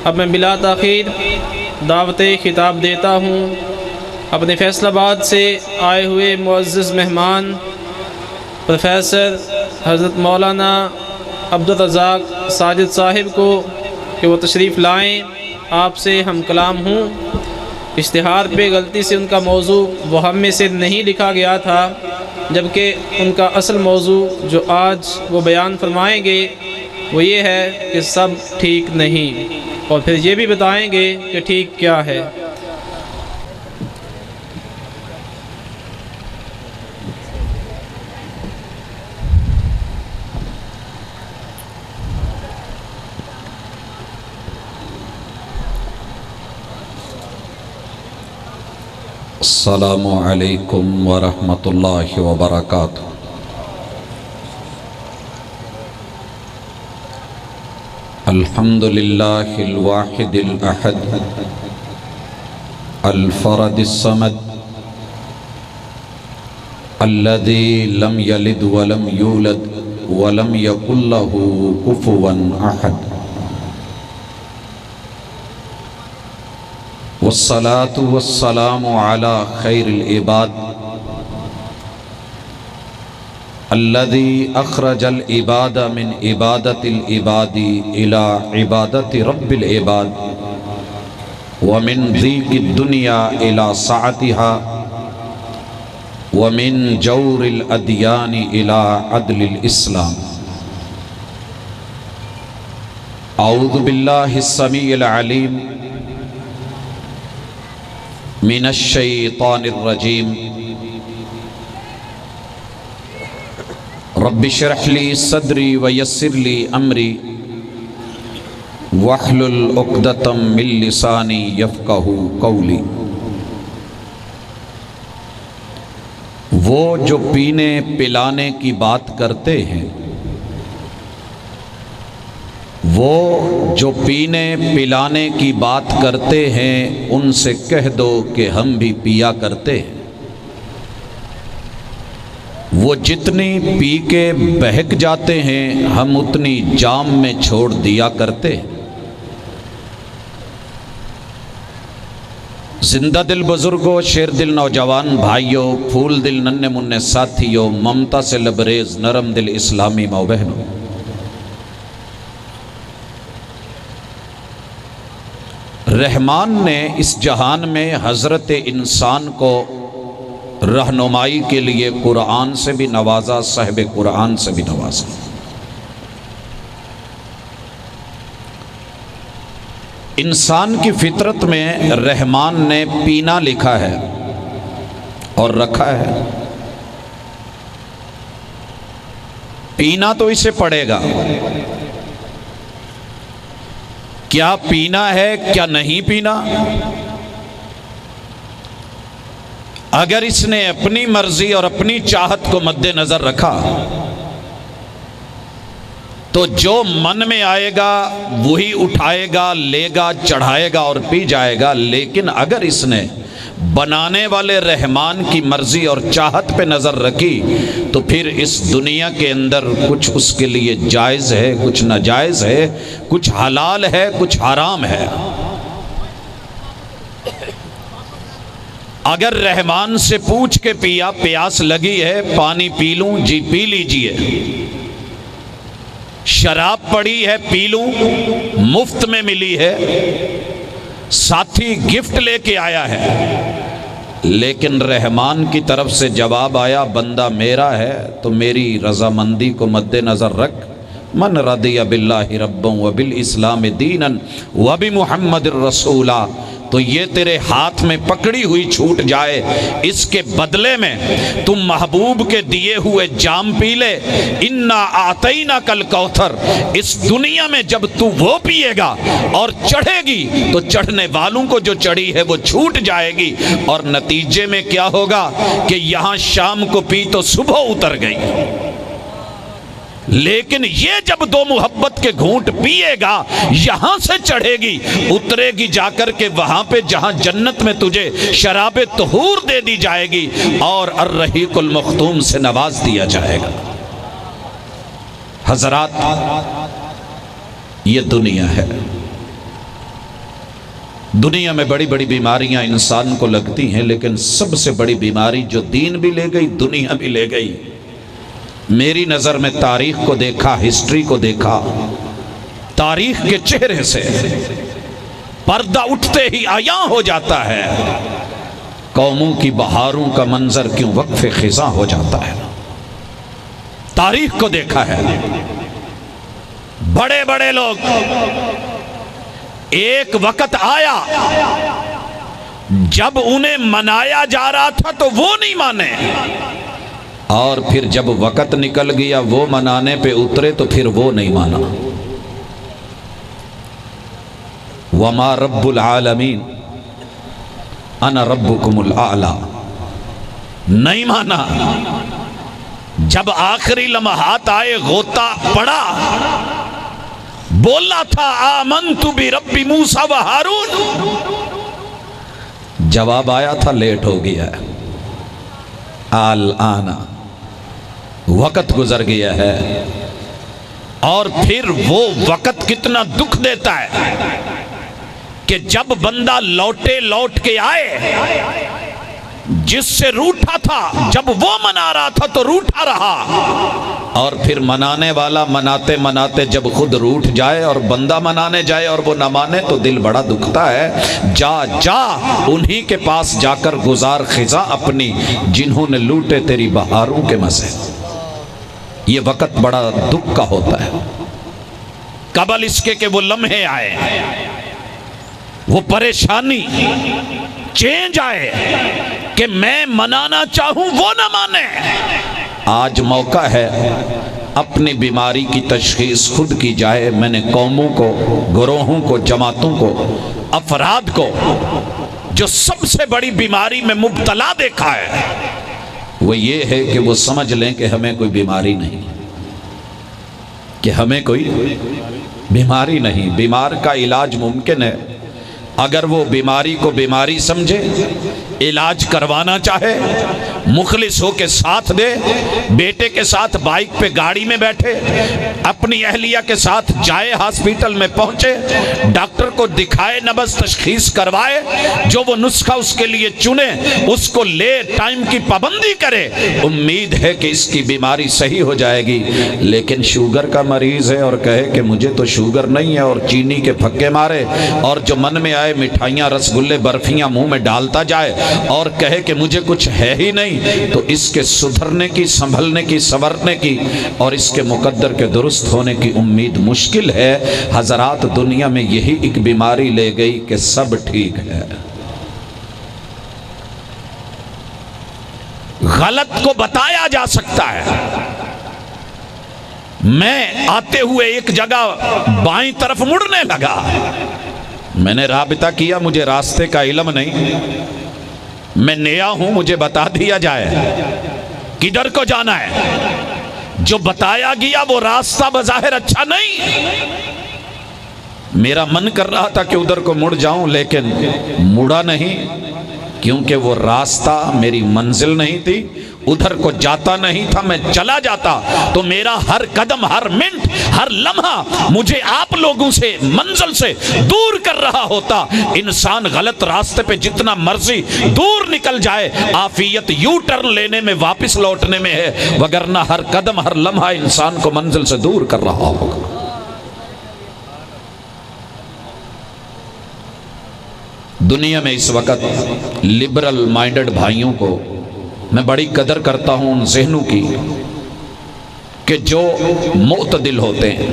اب میں بلا تاخیر دعوت خطاب دیتا ہوں اپنے فیصل آباد سے آئے ہوئے معزز مہمان پروفیسر حضرت مولانا عبدالرزاق ساجد صاحب کو کہ وہ تشریف لائیں، آپ سے ہم کلام ہوں۔ اشتہار پہ غلطی سے ان کا موضوع وہم میں سے نہیں لکھا گیا تھا، جبکہ ان کا اصل موضوع جو آج وہ بیان فرمائیں گے وہ یہ ہے کہ سب ٹھیک نہیں، اور پھر یہ بھی بتائیں گے کہ ٹھیک کیا ہے۔ السلام علیکم ورحمۃ اللہ وبرکاتہ۔ الحمد للہ الواحد الاحد الفرد الصمد الذي لم يلد ولم يولد ولم يكن له كفوا احد، والصلاة والسلام على خير العباد الذي أخرج العباد من عبادة العباد إلى عبادة رب العباد، ومن ضيق الدنيا إلى سعتها، ومن جور الأديان إلى عدل الإسلام۔ أعوذ بالله السميع العليم من الشیطان الرجیم، رب اشرح لی صدری ویسر لی امری واحلل عقدۃ من لسانی یفقہوا قولی۔ وہ جو پینے پلانے کی بات کرتے ہیں، وہ جو پینے پلانے کی بات کرتے ہیں ان سے کہہ دو کہ ہم بھی پیا کرتے ہیں۔ وہ جتنی پی کے بہک جاتے ہیں ہم اتنی جام میں چھوڑ دیا کرتے ہیں۔ زندہ دل بزرگوں، شیر دل نوجوان بھائیوں، پھول دل ننھے منھے ساتھیوں، ممتا سے لبریز نرم دل اسلامی ماؤ بہنوں، رحمان نے اس جہان میں حضرت انسان کو رہنمائی کے لیے قرآن سے بھی نوازا، صاحب قرآن سے بھی نوازا۔ انسان کی فطرت میں رحمان نے پینا لکھا ہے اور رکھا ہے۔ پینا تو اسے پڑے گا، کیا پینا ہے کیا نہیں پینا۔ اگر اس نے اپنی مرضی اور اپنی چاہت کو مد نظر رکھا تو جو من میں آئے گا وہی اٹھائے گا، لے گا، چڑھائے گا اور پی جائے گا۔ لیکن اگر اس نے بنانے والے رحمان کی مرضی اور چاہت پہ نظر رکھی تو پھر اس دنیا کے اندر کچھ اس کے لیے جائز ہے، کچھ ناجائز ہے، کچھ حلال ہے، کچھ حرام ہے۔ اگر رحمان سے پوچھ کے پیا، پیاس لگی ہے پانی پی لوں، جی پی لیجئے۔ شراب پڑی ہے پی لوں، مفت میں ملی ہے، ساتھی گفٹ لے کے آیا ہے۔ لیکن رحمان کی طرف سے جواب آیا، بندہ میرا ہے تو میری رضامندی کو مد نظر رکھ۔ من رضی باللہ ربا وبالاسلام دینا وبمحمد رسولا، تو یہ تیرے ہاتھ میں پکڑی ہوئی چھوٹ جائے، اس کے بدلے میں تم محبوب کے دیے ہوئے جام پی لے۔ انا اعطیناک الکوثر، اس دنیا میں جب تو وہ پیے گا اور چڑھے گی تو چڑھنے والوں کو جو چڑھی ہے وہ چھوٹ جائے گی، اور نتیجے میں کیا ہوگا کہ یہاں شام کو پی تو صبح اتر گئی۔ لیکن یہ جب دو محبت کے گھونٹ پیے گا یہاں سے چڑھے گی، اترے گی جا کر کے وہاں پہ جہاں جنت میں تجھے شراب طہور دے دی جائے گی اور الرحیق المختوم سے نواز دیا جائے گا۔ حضرات، یہ دنیا ہے، دنیا میں بڑی بڑی بیماریاں انسان کو لگتی ہیں، لیکن سب سے بڑی بیماری جو دین بھی لے گئی دنیا بھی لے گئی، میری نظر میں تاریخ کو دیکھا، ہسٹری کو دیکھا، تاریخ کے چہرے سے پردہ اٹھتے ہی عیاں ہو جاتا ہے، قوموں کی بہاروں کا منظر کیوں وقف خزاں ہو جاتا ہے۔ تاریخ کو دیکھا ہے، بڑے بڑے لوگ، ایک وقت آیا جب انہیں منایا جا رہا تھا تو وہ نہیں مانے، اور پھر جب وقت نکل گیا وہ منانے پہ اترے تو پھر وہ نہیں مانا۔ وَمَا رَبُّ الْعَالَمِينَ اَنَا رَبُّكُمُ الْأَعْلَى، نہیں مانا۔ جب آخری لمحات آئے، غوطہ پڑا، بولا تھا آمنت برب موسیٰ و ہارون، جواب آیا تھا لیٹ ہو گیا ہے، الآن وقت گزر گیا ہے۔ اور پھر وہ وقت کتنا دکھ دیتا ہے کہ جب بندہ لوٹ کے آئے، جس سے روٹھا تھا جب وہ منا رہا تھا تو روٹھا رہا، اور پھر منانے والا مناتے مناتے جب خود روٹھ جائے اور بندہ منانے جائے اور وہ نہ مانے تو دل بڑا دکھتا ہے۔ جا انہی کے پاس جا کر گزار خزاں اپنی، جنہوں نے لوٹے تیری بہاروں کے مزے۔ یہ وقت بڑا دکھ کا ہوتا ہے، قبل اس کے کہ وہ لمحے آئے، وہ پریشانی چینج آئے کہ میں منانا چاہوں وہ نہ مانے۔ آج موقع ہے اپنی بیماری کی تشخیص خود کی جائے۔ میں نے قوموں کو، گروہوں کو، جماعتوں کو، افراد کو جو سب سے بڑی بیماری میں مبتلا دیکھا ہے، وہ یہ ہے کہ وہ سمجھ لیں کہ ہمیں کوئی بیماری نہیں، کہ ہمیں کوئی بیماری نہیں۔ بیمار کا علاج ممکن ہے اگر وہ بیماری کو بیماری سمجھے، علاج کروانا چاہے، مخلص ہو کے ساتھ دے، بیٹے کے ساتھ بائک پہ گاڑی میں بیٹھے، اپنی اہلیہ کے ساتھ جائے، ہاسپیٹل میں پہنچے، ڈاکٹر کو دکھائے، نبض تشخیص کروائے، جو وہ نسخہ اس کے لیے چنے اس کو لے، ٹائم کی پابندی کرے، امید ہے کہ اس کی بیماری صحیح ہو جائے گی۔ لیکن شوگر کا مریض ہے اور کہے کہ مجھے تو شوگر نہیں ہے، اور چینی کے پھکے مارے، اور جو من میں آئے مٹھائیاں، رسگلے، برفیاں منہ میں ڈالتا جائے اور کہے کہ مجھے کچھ ہے ہی نہیں، تو اس کے سدھرنے کی، سنبھلنے کی، سنورنے کی اور اس کے مقدر کے درست ہونے کی امید مشکل ہے۔ حضرات، دنیا میں یہی ایک بیماری لے گئی کہ سب ٹھیک ہے۔ غلط کو بتایا جا سکتا ہے۔ میں آتے ہوئے ایک جگہ بائیں طرف مڑنے لگا، میں نے رابطہ کیا، مجھے راستے کا علم نہیں، میں نیا ہوں، مجھے بتا دیا جائے کدھر کو جانا ہے۔ جو بتایا گیا وہ راستہ بظاہر اچھا نہیں، میرا من کر رہا تھا کہ ادھر کو مڑ جاؤں، لیکن مڑا نہیں، کیونکہ وہ راستہ میری منزل نہیں تھی، ادھر کو جاتا نہیں تھا۔ میں چلا جاتا تو میرا ہر قدم، ہر منٹ، ہر لمحہ مجھے آپ لوگوں سے، منزل سے دور کر رہا ہوتا۔ انسان غلط راستے پہ جتنا مرضی دور نکل جائے، عافیت یو ٹرن لینے میں، واپس لوٹنے میں ہے، وگرنہ ہر قدم، ہر لمحہ انسان کو منزل سے دور کر رہا ہوگا۔ دنیا میں اس وقت لبرل مائنڈڈ بھائیوں کو میں بڑی قدر کرتا ہوں، ان ذہنوں کی کہ جو معتدل ہوتے ہیں،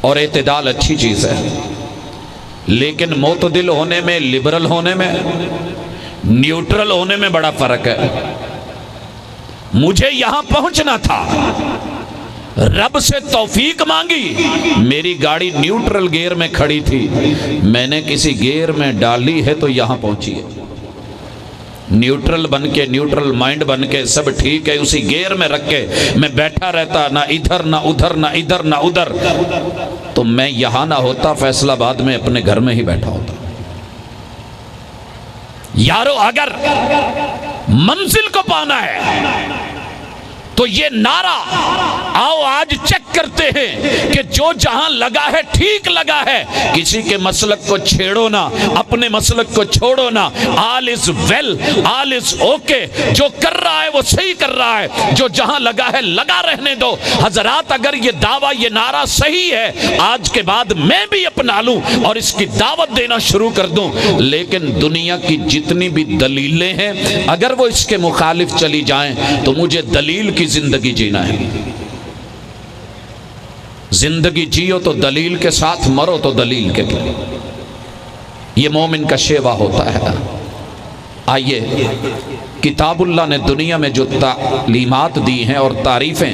اور اعتدال اچھی چیز ہے، لیکن معتدل ہونے میں، لبرل ہونے میں، نیوٹرل ہونے میں بڑا فرق ہے۔ مجھے یہاں پہنچنا تھا، رب سے توفیق مانگی، میری گاڑی نیوٹرل گیئر میں کھڑی تھی، میں نے کسی گیئر میں ڈالی ہے تو یہاں پہنچی ہے۔ نیوٹرل بن کے، نیوٹرل مائنڈ بن کے سب ٹھیک ہے، اسی گیئر میں رکھ کے میں بیٹھا رہتا، نہ ادھر نہ ادھر، نہ ادھر نہ ادھر، تو میں یہاں نہ ہوتا، فیصل آباد میں اپنے گھر میں ہی بیٹھا ہوتا۔ یارو، اگر منزل کو پانا ہے تو یہ نعرہ آؤ آج چیک کرتے ہیں کہ جو جہاں لگا ہے ٹھیک لگا ہے، کسی کے مسلک کو چھیڑو نہ، اپنے مسلک کو چھوڑو نہ، آل از ویل، آل از اوکے، جو کر رہا ہے وہ صحیح کر رہا ہے، جو جہاں لگا ہے لگا رہنے دو۔ حضرات اگر یہ دعویٰ یہ نعرہ صحیح ہے، آج کے بعد میں بھی اپنا لوں اور اس کی دعوت دینا شروع کر دوں، لیکن دنیا کی جتنی بھی دلیلیں ہیں اگر وہ اس کے مخالف چلی جائیں تو مجھے دلیل کی زندگی جینا ہے۔ زندگی جیو تو دلیل کے ساتھ، مرو تو دلیل کے لیے، یہ مومن کا شیوا ہوتا ہے۔ آئیے، کتاب اللہ نے دنیا میں جو تعلیمات دی ہیں اور تعریفیں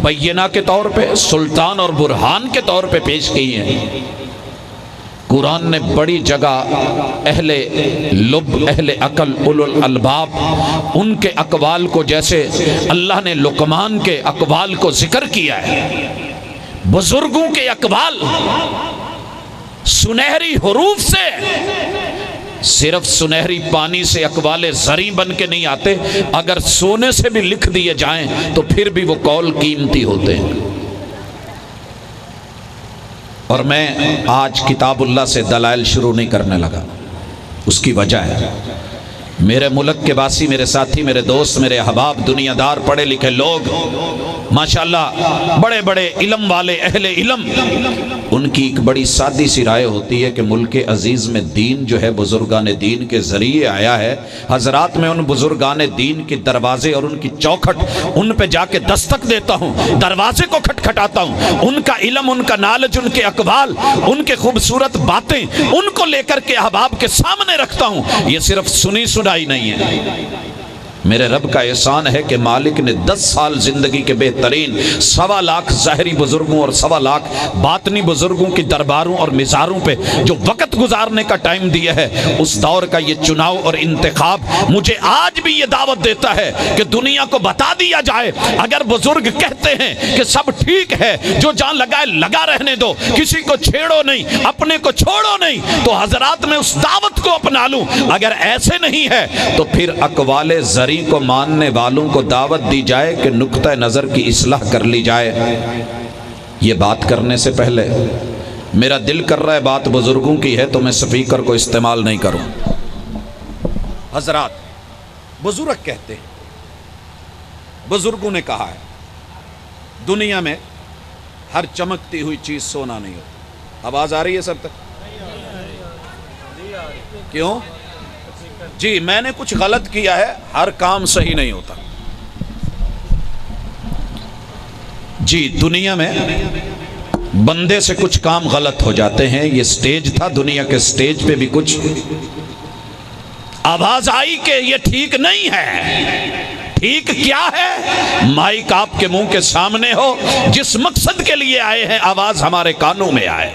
بینہ کے طور پہ، سلطان اور برہان کے طور پہ پیش کی ہیں، قرآن نے بڑی جگہ اہل لب، اہل عقل، اولو الالباب، ان کے اقوال کو، جیسے اللہ نے لقمان کے اقوال کو ذکر کیا ہے، بزرگوں کے اقوال سنہری حروف سے، صرف سنہری پانی سے اقوال زریں بن کے نہیں آتے، اگر سونے سے بھی لکھ دیے جائیں تو پھر بھی وہ قول قیمتی ہوتے ہیں۔ اور میں آج کتاب اللہ سے دلائل شروع نہیں کرنے لگا، اس کی وجہ ہے میرے ملک کے باسی، میرے ساتھی، میرے دوست، میرے احباب، دنیا دار، پڑھے لکھے لوگ، ماشاءاللہ بڑے بڑے علم والے اہل علم، ان کی ایک بڑی سادی سی رائے ہوتی ہے کہ ملک عزیز میں دین جو ہے بزرگان دین کے ذریعے آیا ہے۔ حضرات میں ان بزرگان دین کے دروازے اور ان کی چوکھٹ، ان پہ جا کے دستک دیتا ہوں، دروازے کو کھٹکھٹاتا ہوں، ان کا علم، ان کا نالج، ان کے اقوال، ان کے خوبصورت باتیں، ان کو لے کر کے احباب کے سامنے رکھتا ہوں۔ یہ صرف سنی سنائی نہیں ہے، میرے رب کا احسان ہے کہ مالک نے 10 سال زندگی کے بہترین 1.25 لاکھ ظاہری بزرگوں اور 1.25 لاکھ باطنی بزرگوں کی درباروں اور مزاروں پہ جو وقت گزارنے کا ٹائم دیا ہے، اس دور کا یہ چناؤ اور انتخاب مجھے آج بھی یہ دعوت دیتا ہے کہ دنیا کو بتا دیا جائے، اگر بزرگ کہتے ہیں کہ سب ٹھیک ہے، جو جہاں لگا ہے لگا رہنے دو، کسی کو چھیڑو نہیں، اپنے کو چھوڑو نہیں، تو حضرات میں اس دعوت کو اپنا لوں۔ اگر ایسے نہیں ہے تو پھر اقوال زریں کو ماننے والوں کو دعوت دی جائے کہ نقطہ نظر کی اصلاح کر لی جائے۔ یہ بات کرنے سے پہلے میرا دل کر رہا ہے بات بزرگوں کی ہے تو میں سپیکر کو استعمال نہیں کروں۔ حضرات، بزرگ کہتے ہیں، بزرگوں نے کہا ہے دنیا میں ہر چمکتی ہوئی چیز سونا نہیں ہوتی۔ آواز آ رہی ہے سب تک؟ کیوں؟ جی میں نے کچھ غلط کیا ہے، ہر کام صحیح نہیں ہوتا۔ جی دنیا میں بندے سے کچھ کام غلط ہو جاتے ہیں، یہ سٹیج تھا، دنیا کے سٹیج پہ بھی کچھ آواز آئی کہ یہ ٹھیک نہیں ہے۔ ٹھیک کیا ہے؟ مائک آپ کے منہ کے سامنے ہو، جس مقصد کے لیے آئے ہیں آواز ہمارے کانوں میں آئے۔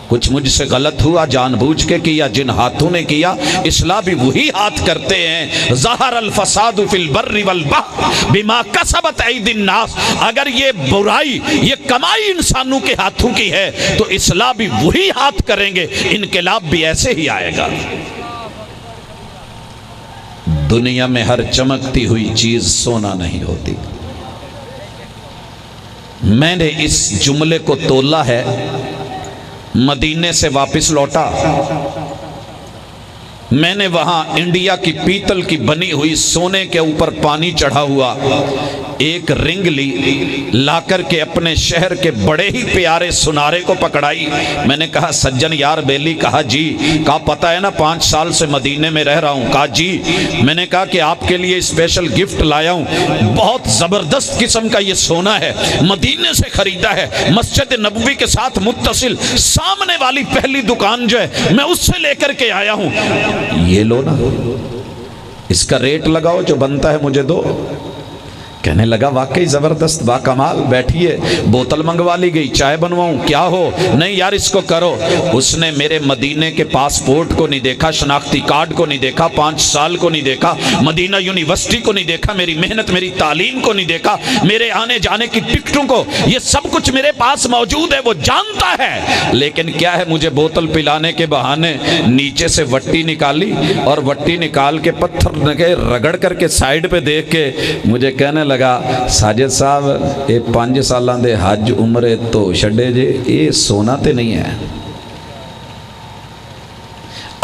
کچھ مجھ سے غلط ہوا، جان بوجھ کے کیا، جن ہاتھوں نے کیا، اصلاح بھی وہی ہاتھ کرتے ہیں۔ ظہر الفساد فی البر والبحر بما کسبت ایدی الناس، اگر یہ برائی، یہ کمائی انسانوں کے ہاتھوں کی ہے تو اصلاح بھی وہی ہاتھ کریں گے، انقلاب بھی ایسے ہی آئے گا۔ دنیا میں ہر چمکتی ہوئی چیز سونا نہیں ہوتی۔ میں نے اس جملے کو تولا ہے، مدینے سے واپس لوٹا، میں نے وہاں انڈیا کی پیتل کی بنی ہوئی سونے کے اوپر پانی چڑھا ہوا ایک رنگ لی، لا کر کے اپنے شہر کے بڑے ہی پیارے سنارے کو پکڑائی۔ میں نے کہا سجن یار بیلی، کہا جی، کہا پتہ ہے نا 5 سال سے مدینے میں رہ رہا ہوں، کہا جی، میں نے کہا کہ آپ کے لیے اسپیشل گفٹ لایا ہوں، بہت زبردست قسم کا یہ سونا ہے، مدینے سے خریدا ہے، مسجد نبوی کے ساتھ متصل سامنے والی پہلی دکان جو ہے میں اس سے لے کر کے آیا ہوں، یہ لو نا، اس کا ریٹ لگاؤ، جو بنتا ہے مجھے دو۔ کہنے لگا واقعی زبردست، با کمال، بیٹھیے، بوتل منگوا لی گئی، چائے بنواؤں، کیا ہو؟ نہیں یار اس کو کرو۔ اس نے میرے مدینے کے پاسپورٹ کو نہیں دیکھا، شناختی کارڈ کو نہیں دیکھا، 5 سال کو نہیں دیکھا، مدینہ یونیورسٹی کو نہیں دیکھا، میری محنت، میری تعلیم کو نہیں دیکھا، میرے آنے جانے کی ٹکٹوں کو، یہ سب کچھ میرے پاس موجود ہے، وہ جانتا ہے، لیکن کیا ہے، مجھے بوتل پلانے کے بہانے نیچے سے وٹی نکالی اور وٹی نکال کے پتھر رگڑ کر کے سائیڈ پہ دیکھ کے مجھے کہنے لگا ساجد صاحب یہ 5 سالاں دے حج عمرے تو چھڈے جے یہ سونا تے نہیں ہے.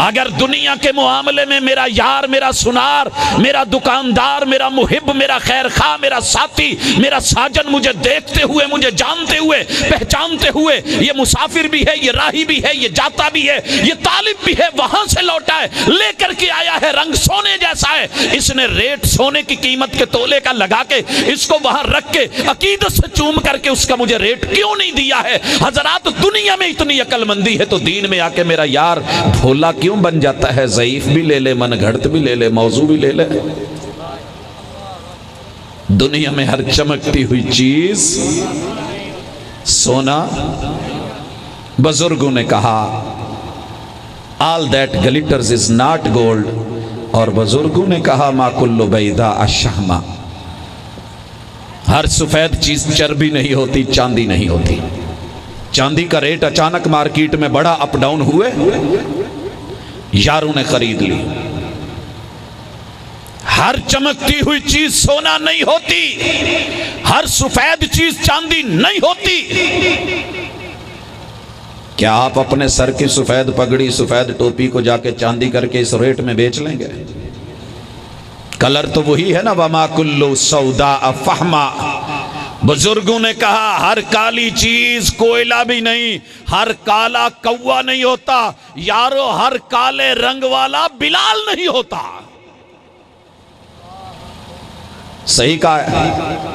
اگر دنیا کے معاملے میں میرا یار، میرا سنار، میرا دکاندار، میرا محب، میرا خیر خواہ، میرا ساتھی، میرا ساجن مجھے دیکھتے ہوئے، مجھے جانتے ہوئے، پہچانتے ہوئے یہ مسافر بھی ہے، یہ راہی بھی ہے، یہ جاتا بھی ہے، یہ طالب بھی ہے، وہاں سے لوٹا ہے، لے کر کے آیا ہے، رنگ سونے جیسا ہے، اس نے ریٹ سونے کی قیمت کے تولے کا لگا کے اس کو وہاں رکھ کے عقیدت سے چوم کر کے اس کا مجھے ریٹ کیوں نہیں دیا ہے؟ حضرات دنیا میں اتنی عقل مندی ہے تو دین میں آ کے میرا یار بھولا کیوں بن جاتا ہے؟ ضعیف بھی لے لے، من گھڑت بھی لے لے، موضوع بھی لے لے. دنیا میں ہر چمکتی ہوئی چیز سونا. بزرگوں نے کہا all that glitters is not gold، اور بزرگوں نے کہا ما کل بیضاء الشحمہ، ہر سفید چیز چربی نہیں ہوتی، چاندی نہیں ہوتی. چاندی کا ریٹ اچانک مارکیٹ میں بڑا اپ ڈاؤن ہوئے، یاروں نے خرید لی. ہر چمکتی ہوئی چیز سونا نہیں ہوتی، ہر سفید چیز چاندی نہیں ہوتی. کیا آپ اپنے سر کی سفید پگڑی، سفید ٹوپی کو جا کے چاندی کر کے اس ریٹ میں بیچ لیں گے؟ کلر تو وہی ہے نا. وما کل سوداء فحما. بزرگوں نے کہا ہر کالی چیز کوئلہ بھی نہیں، ہر کالا کوا نہیں ہوتا. یارو ہر کالے رنگ والا بلال نہیں ہوتا. صحیح کہا ہے.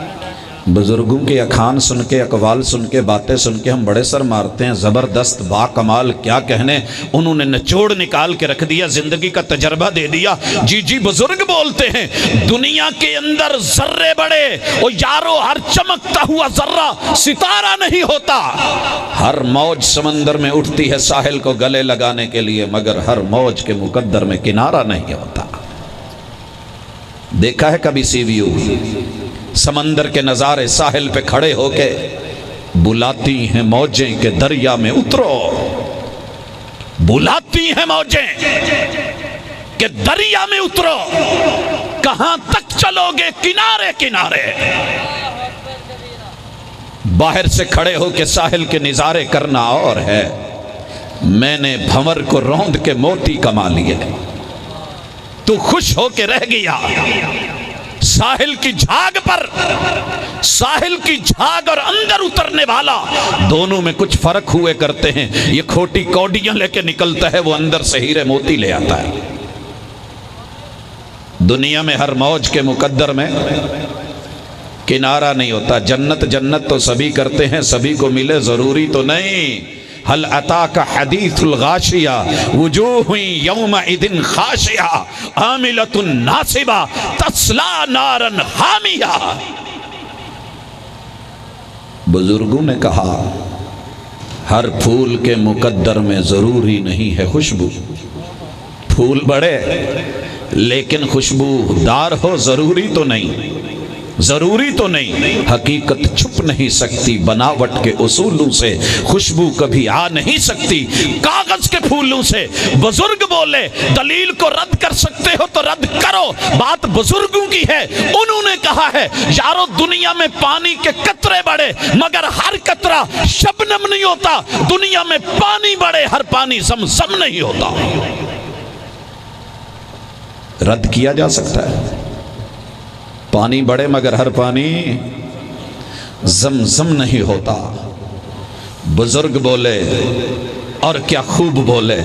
بزرگوں کے اخان سن کے، اقوال سن کے، باتیں سن کے ہم بڑے سر مارتے ہیں. زبردست، با کمال، کیا کہنے. انہوں نے نچوڑ نکال کے رکھ دیا، زندگی کا تجربہ دے دیا. جی بزرگ بولتے ہیں دنیا کے اندر ذرے بڑے، اور یارو ہر چمکتا ہوا ذرہ ستارہ نہیں ہوتا. ہر موج سمندر میں اٹھتی ہے ساحل کو گلے لگانے کے لیے، مگر ہر موج کے مقدر میں کنارہ نہیں ہوتا. دیکھا ہے کبھی سی ویو؟ سمندر کے نظارے ساحل پہ کھڑے ہو کے بلاتی ہیں موجیں کہ دریا میں اترو، بلاتی ہیں موجیں کہ دریا میں اترو. کہاں تک چلو گے کنارے کنارے؟ باہر سے کھڑے ہو کے ساحل کے نظارے کرنا اور ہے. میں نے بھنور کو روند کے موتی کما لیے، تو خوش ہو کے رہ گیا. ساحل کی جھاگ پر، ساحل کی جھاگ اور اندر اترنے والا دونوں میں کچھ فرق ہوئے کرتے ہیں. یہ کھوٹی کوڈیاں لے کے نکلتا ہے، وہ اندر سے ہیرے موتی لے آتا ہے. دنیا میں ہر موج کے مقدر میں کنارہ نہیں ہوتا. جنت جنت تو سبھی کرتے ہیں، سبھی کو ملے ضروری تو نہیں. هل اتاک حدیث الغاشیہ وجوہ یومئذ خاشعہ عاملۃ ناصبہ تصلی نارا حامیہ. بزرگوں نے کہا ہر پھول کے مقدر میں ضروری نہیں ہے خوشبو. پھول بڑے لیکن خوشبو دار ہو ضروری تو نہیں، ضروری تو نہیں. حقیقت چھپ نہیں سکتی بناوٹ کے اصولوں سے، خوشبو کبھی آ نہیں سکتی کاغذ کے پھولوں سے. بزرگ بولے دلیل کو رد کر سکتے ہو تو رد کرو، بات بزرگوں کی ہے. انہوں نے کہا ہے یارو دنیا میں پانی کے قطرے بڑے مگر ہر قطرہ شبنم نہیں ہوتا. دنیا میں پانی بڑے، ہر پانی زمزم نہیں ہوتا. رد کیا جا سکتا ہے. پانی بڑے مگر ہر پانی زمزم نہیں ہوتا. بزرگ بولے اور کیا خوب بولے.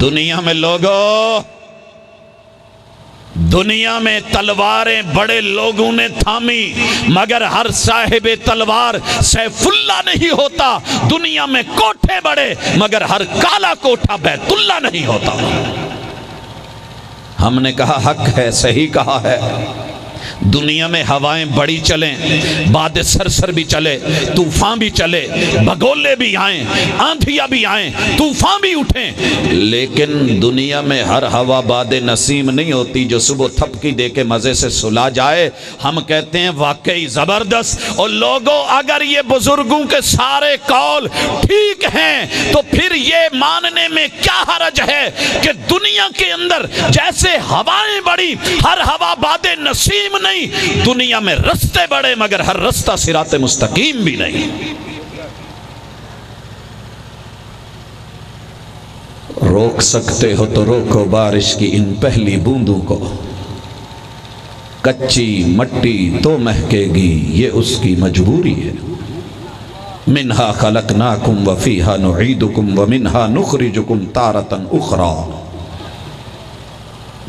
دنیا میں لوگوں، دنیا میں تلواریں بڑے لوگوں نے تھامی مگر ہر صاحب تلوار سیف اللہ نہیں ہوتا. دنیا میں کوٹھے بڑے مگر ہر کالا کوٹھا بیت اللہ نہیں ہوتا. ہم نے کہا حق ہے، صحیح کہا ہے. دنیا میں ہوائیں بڑی چلیں، باد سرسر بھی چلے، طوفان بھی چلے، بگولے بھی آئیں، آندھیاں بھی آئیں، طوفان بھی اٹھیں، لیکن دنیا میں ہر ہوا باد نسیم نہیں ہوتی جو صبح تھپکی دے کے مزے سے سلا جائے. ہم کہتے ہیں واقعی زبردست. اور لوگوں اگر یہ بزرگوں کے سارے قول ٹھیک ہیں تو پھر یہ ماننے میں کیا حرج ہے کہ دنیا کے اندر جیسے ہوائیں بڑی، ہر ہوا باد نسیم نہیں، دنیا میں رستے بڑے مگر ہر رستہ صراط مستقیم بھی نہیں۔ روک سکتے ہو تو روکو بارش کی ان پہلی بوندوں کو، کچی مٹی تو مہکے گی یہ اس کی مجبوری ہے۔ منہا خلقناکم وفیہا نعیدکم ومنہا نخرجکم تارۃ اخری۔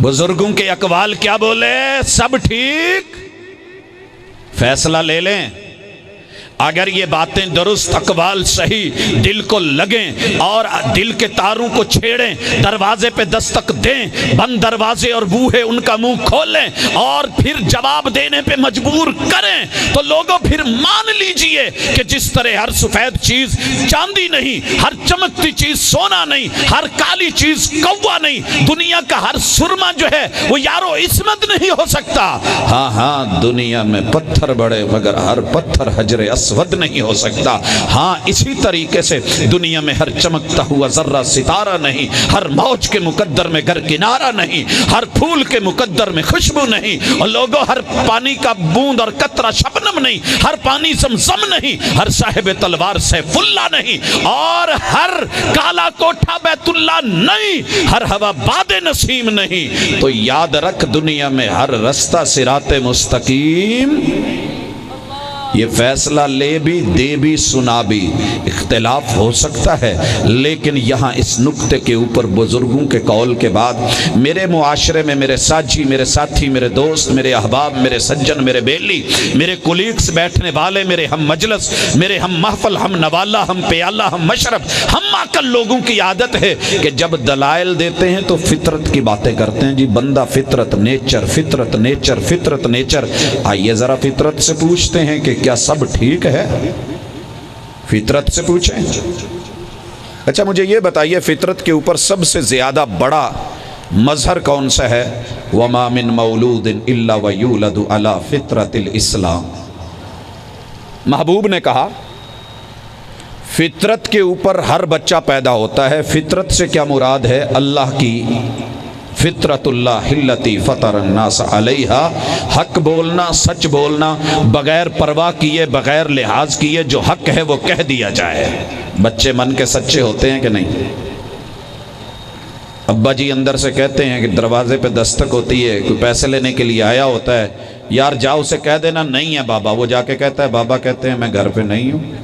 بزرگوں کے اقوال کیا بولے؟ سب ٹھیک، فیصلہ لے لیں۔ اگر یہ باتیں درست، اقوال صحیح، دل کو لگیں اور دل کے تاروں کو چھیڑیں، دروازے پہ دستک دیں، بند دروازے اور بوہے ان کا منہ کھولیں اور پھر جواب دینے پہ مجبور کریں، تو لوگوں پھر مان لیجئے کہ جس طرح ہر سفید چیز چاندی نہیں، ہر چمکتی چیز سونا نہیں، ہر کالی چیز کوا نہیں، دنیا کا ہر سرما جو ہے وہ یارو عصمت نہیں ہو سکتا۔ ہاں ہاں، دنیا میں پتھر بڑے مگر ہر پتھر حجر اسود نہیں ہو سکتا۔ ہاں، اسی طریقے سے دنیا میں ہر چمکتا ہوا ذرہ ستارہ نہیں، ہر موج کے مقدر میں گر کنارہ نہیں، ہر پھول کے مقدر میں خوشبو نہیں، اور لوگوں ہر پانی کا بوند اور قطرہ شبنم نہیں، ہر پانی زمزم نہیں، ہر صاحب تلوار سیف اللہ نہیں، اور ہر کالا کوٹھا بیت اللہ نہیں، ہر ہوا باد نسیم نہیں۔ تو یاد رکھ، دنیا میں ہر رستہ صراط مستقیم۔ یہ فیصلہ لے بھی، دے بھی، سنا بھی، اختلاف ہو سکتا ہے، لیکن یہاں اس نقطے کے اوپر بزرگوں کے قول کے بعد میرے معاشرے میں میرے ساتھی، میرے ساتھی، میرے دوست، میرے احباب، میرے سجن، میرے بیلی، میرے کولیگز، بیٹھنے والے، میرے ہم مجلس، میرے ہم محفل، ہم نوالا، ہم پیالہ، ہم مشرب، ہم عقل لوگوں کی عادت ہے کہ جب دلائل دیتے ہیں تو فطرت کی باتیں کرتے ہیں۔ جی بندہ فطرت، نیچر، فطرت، نیچر، فطرت، نیچر۔ آئیے ذرا فطرت سے پوچھتے ہیں کہ کیا سب ٹھیک ہے؟ فطرت سے پوچھیں۔ اچھا مجھے یہ بتائیے، فطرت کے اوپر سب سے زیادہ بڑا مظہر کون سا ہے؟ وَمَا مِن مَوْلُودٍ إِلَّا وَيُولَدُ عَلَى فِطْرَةِ الْإِسْلَامِ۔ محبوب نے کہا فطرت کے اوپر ہر بچہ پیدا ہوتا ہے۔ فطرت سے کیا مراد ہے؟ اللہ کی فطرت اللہ التی فطر الناس علیہا، حق بولنا، سچ بولنا، بغیر پرواہ کیے، بغیر لحاظ کیے، جو حق ہے وہ کہہ دیا جائے۔ بچے من کے سچے ہوتے ہیں کہ نہیں؟ ابا جی اندر سے کہتے ہیں کہ دروازے پہ دستک ہوتی ہے، کوئی پیسے لینے کے لیے آیا ہوتا ہے، یار جاؤ اسے کہہ دینا نہیں ہے بابا، وہ جا کے کہتا ہے بابا کہتے ہیں میں گھر پہ نہیں ہوں۔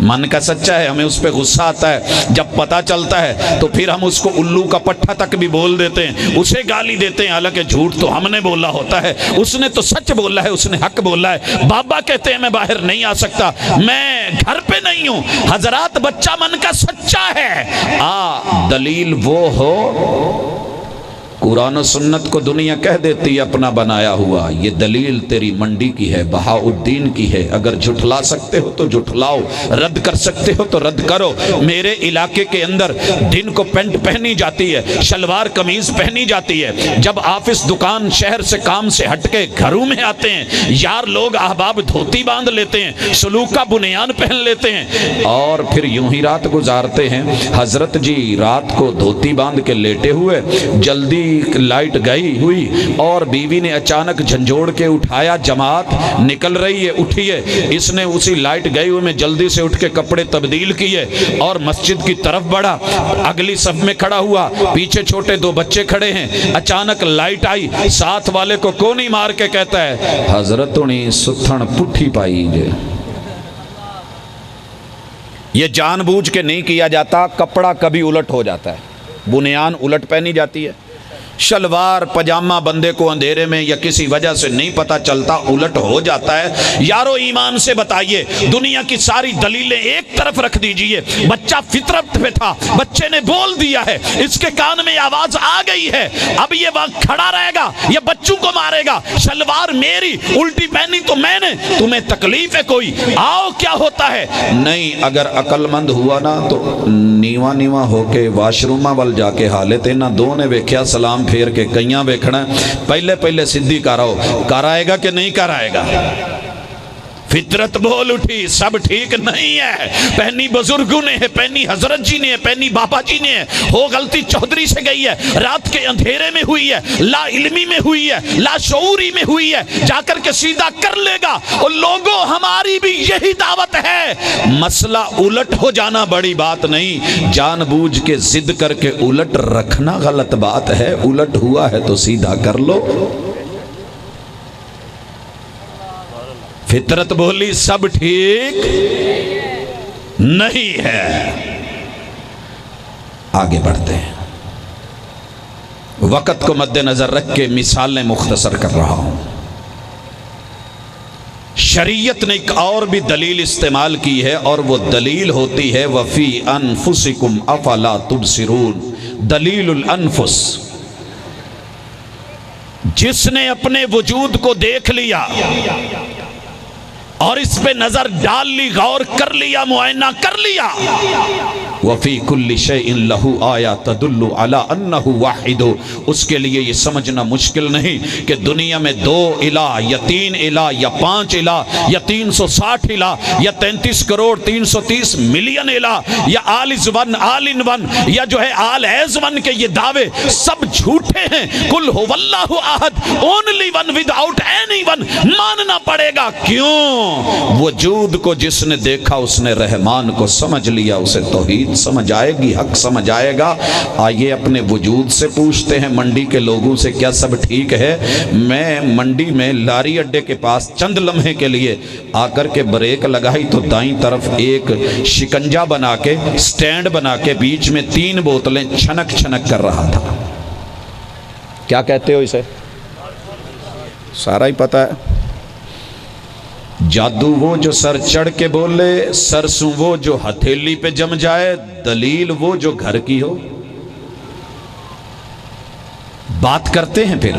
من کا سچا ہے، ہمیں اس پہ غصہ آتا ہے، جب پتہ چلتا ہے تو پھر ہم اس کو الو کا پٹھا تک بھی بول دیتے ہیں، اسے گالی دیتے ہیں، حالانکہ جھوٹ تو ہم نے بولا ہوتا ہے، اس نے تو سچ بولا ہے، اس نے حق بولا ہے۔ بابا کہتے ہیں میں باہر نہیں آ سکتا، میں گھر پہ نہیں ہوں۔ حضرات بچہ من کا سچا ہے، دلیل وہ ہو، قرآن و سنت کو دنیا کہہ دیتی ہے اپنا بنایا ہوا، یہ دلیل تیری منڈی کی ہے، بہاء الدین کی ہے، اگر جھٹلا سکتے ہو تو جھٹلاؤ، رد کر سکتے ہو تو رد کرو۔ میرے علاقے کے اندر دن کو پینٹ پہنی جاتی ہے، شلوار قمیض پہنی جاتی ہے، جب آفس دکان شہر سے کام سے ہٹ کے گھروں میں آتے ہیں، یار لوگ احباب دھوتی باندھ لیتے ہیں، سلوک کا بنیان پہن لیتے ہیں اور پھر یوں ہی رات گزارتے ہیں۔ حضرت جی رات کو دھوتی باندھ کے لیٹے ہوئے، جلدی لائٹ گئی ہوئی اور بیوی نے اچانک جھنجھوڑ کے اٹھایا، جماعت نکل رہی ہے اٹھیے، اس نے اسی لائٹ گئی ہوئے میں جلدی سے اٹھ کے کپڑے تبدیل کیے اور مسجد کی طرف بڑھا، اگلی صف میں کھڑا ہوا، پیچھے چھوٹے دو بچے کھڑے ہیں، اچانک لائٹ آئی، ساتھ والے کو کونی مار کے کہتا ہے حضرت انہیں ستھن پٹھی پائی جے۔ یہ جان بوجھ کے نہیں کیا جاتا، کپڑا کبھی الٹ ہو جاتا ہے، بنیان الٹ پہنی جاتی ہے، شلوار پجامہ بندے کو اندھیرے میں یا کسی وجہ سے نہیں پتا چلتا، الٹ ہو جاتا ہے۔ یارو ایمان سے بتائیے، دنیا کی ساری دلیلیں ایک طرف رکھ دیجئے، بچہ فطرت پہ تھا، بچے نے بول دیا ہے، اس کے کان میں آواز آ گئی ہے، اب یہ وقت کھڑا رہے گا یہ بچوں کو مارے گا، شلوار میری الٹی پہنی تو میں نے، تمہیں تکلیف ہے کوئی، آؤ کیا ہوتا ہے؟ نہیں، اگر عقل مند ہوا نا تو نیواں نیواں ہو کے واش رومہ وال جا کے حالت نہ دو نے ویکھیا سلام پھیر کے کئیاں ویکھنا، پہلے پہلے سدھی کر آؤ، کر آئے گا کہ نہیں کر آئے گا؟ فطرت بول اٹھی سب ٹھیک نہیں ہے، پہنی بزرگوں نے ہے، پہنی حضرت جی نے ہے، پہنی بابا جی نے ہے، ہو غلطی چودھری سے گئی ہے، رات کے اندھیرے میں ہوئی ہے، لا علمی میں ہوئی ہے، لا شعوری میں ہوئی ہے، جا کر کے سیدھا کر لے گا۔ اور لوگوں ہماری بھی یہی دعوت ہے، مسئلہ الٹ ہو جانا بڑی بات نہیں، جان بوجھ کے ضد کر کے الٹ رکھنا غلط بات ہے، الٹ ہوا ہے تو سیدھا کر لو۔ فطرت بولی سب ٹھیک نہیں ہے۔ آگے بڑھتے ہیں، وقت کو مد نظر رکھ کے مثالیں مختصر کر رہا ہوں۔ شریعت نے ایک اور بھی دلیل استعمال کی ہے، اور وہ دلیل ہوتی ہے وَفِي أَنفُسِكُمْ أَفَلَا تُبْصِرُونَ، دلیل الانفس۔ جس نے اپنے وجود کو دیکھ لیا اور اس پہ نظر ڈال لی، غور کر لیا، معائنہ کر لیا، وَفِي كُلِّ شَيْءٍ لَهُ آیَةٌ تَدُلُّ عَلَىٰ أَنَّهُ وَاحِدٌ، اس کے لیے یہ سمجھنا مشکل نہیں کہ دنیا میں 2 الہ یا 3 الہ یا 5 الہ یا 360 الہ یا 33 کروڑ 330 ملین الہ یا آل is one, all in one, یا جو ہے آل ایز ون کے یہ دعوے سب جھوٹے ہیں۔ قُلْ هُوَ اللَّهُ أَحَدٌ، only one without anyone، ماننا پڑے گا۔ کیوں؟ وجود کو جس نے دیکھا اس نے رحمان کو سمجھ لیا، اسے توحید سمجھ آئے گی، حق سمجھ آئے گا۔ آئیے اپنے وجود سے پوچھتے ہیں، منڈی کے لوگوں سے، کیا سب ٹھیک ہے؟ میں منڈی میں لاری اڈے کے پاس چند لمحے کے لیے آ کر کے بریک لگائی تو دائیں طرف ایک شکنجا بنا کے، سٹینڈ بنا کے، بیچ میں 3 بوتلیں چھنک چھنک کر رہا تھا۔ کیا کہتے ہو اسے؟ سارا ہی پتا ہے۔ جادو وہ جو سر چڑھ کے بولے، سرسوں وہ جو ہتھیلی پہ جم جائے، دلیل وہ جو گھر کی ہو۔ بات کرتے ہیں پھر،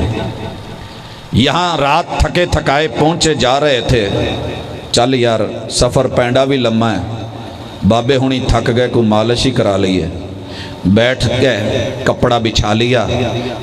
یہاں رات تھکے تھکائے پہنچے جا رہے تھے، چل یار سفر پینڈا بھی لمحہ ہے، بابے ہونی تھک گئے، کو مالش ہی کرا لیے، بیٹھ گئے، کپڑا بچھا لیا،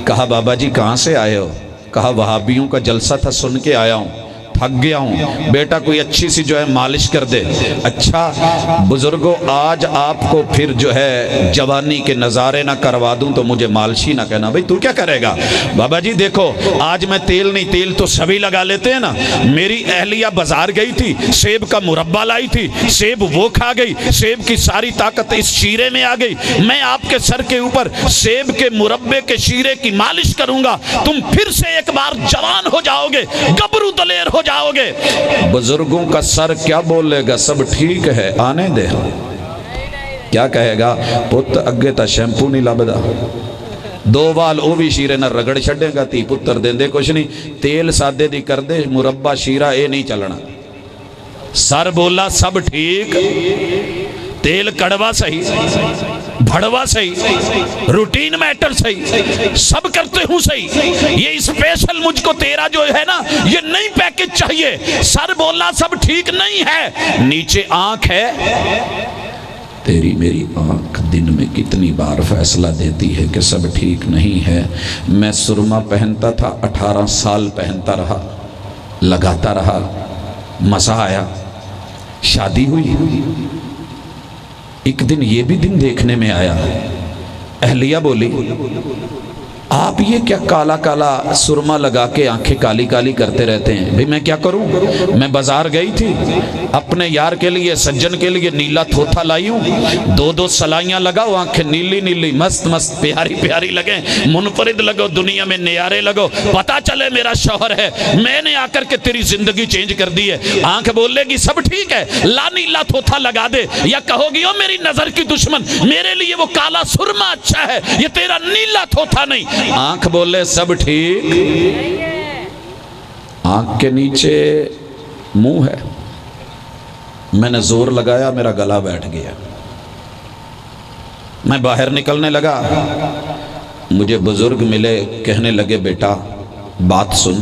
کہا بابا جی کہاں سے آئے ہو؟ کہا وہابیوں کا جلسہ تھا سن کے آیا ہوں، تھک گیا ہوں، بیٹا کوئی اچھی سی جو ہے مالش کر دے۔ اچھا بزرگوں، آج آپ کو پھر جو ہے جوانی کے نظارے نہ کروا دوں تو مجھے مالشی نہ کہنا۔ بھئی تو کیا کرے گا؟ بابا جی دیکھو آج میں تیل نہیں، تیل تو سبھی لگا لیتے ہیں نا، میری اہلیہ بازار گئی تھی، سیب کا مربع لائی تھی، سیب وہ کھا گئی، سیب کی ساری طاقت اس شیرے میں آ گئی، میں آپ کے سر کے اوپر سیب کے مربے کے شیرے کی مالش کروں گا، تم پھر سے ایک بار جوان ہو جاؤ گے، گبرو دلیر ہو جاؤ گے۔ بزرگوں کا سر کیا بولے گا؟ سب ٹھیک ہے، آنے دے۔ کیا کہے گا؟ پت اگے تا شیمپو نہیں لبدا، 2 وال او بھی شیرے نہ رگڑ چھڑے گا، تی پتر دیں دے کچھ نہیں، تیل سادے دی کر دے، مربع شیرہ اے نہیں چلنا۔ سر بولا سب ٹھیک، تیل کڑوا صحیح، بھڑوا صحیح، روٹین میٹر صحیح، سب کرتے ہوں صحیح، یہ اسپیشل مجھ کو تیرا جو ہے نا یہ نئی پیکج چاہیے۔ سر بولا سب ٹھیک نہیں ہے، نیچے آنکھ ہے، تیری میری آنکھ دن میں کتنی بار فیصلہ دیتی ہے کہ سب ٹھیک نہیں ہے۔ میں سرما پہنتا تھا، 18 سال پہنتا رہا، لگاتا رہا، مزہ آیا، شادی ہوئی، ایک دن یہ بھی دن دیکھنے میں آیا، اہلیہ بولی آپ یہ کیا کالا کالا سرما لگا کے آنکھیں کالی کالی کرتے رہتے ہیں؟ بھئی میں کیا کروں؟ میں بازار گئی تھی، اپنے یار کے لیے، سجن کے لیے نیلا تھوتھا لائی ہوں، 2 سلائیاں لگاؤ، آنکھیں نیلی نیلی، مست مست، پیاری پیاری لگیں، منفرد لگو، دنیا میں نیارے لگو، پتا چلے میرا شوہر ہے، میں نے آ کر کے تیری زندگی چینج کر دی ہے۔ آنکھ بولے گی سب ٹھیک ہے، لا نیلا تھوتھا لگا دے، یا کہو گی او میری نظر کی دشمن، میرے لیے وہ کالا سرما اچھا ہے، یہ تیرا نیلا تھوتھا نہیں۔ آنکھ بولے سب ٹھیک، آنکھ کے نیچے منہ ہے، میں نے زور لگایا، میرا گلا بیٹھ گیا، میں باہر نکلنے لگا، مجھے بزرگ ملے، کہنے لگے بیٹا بات سن،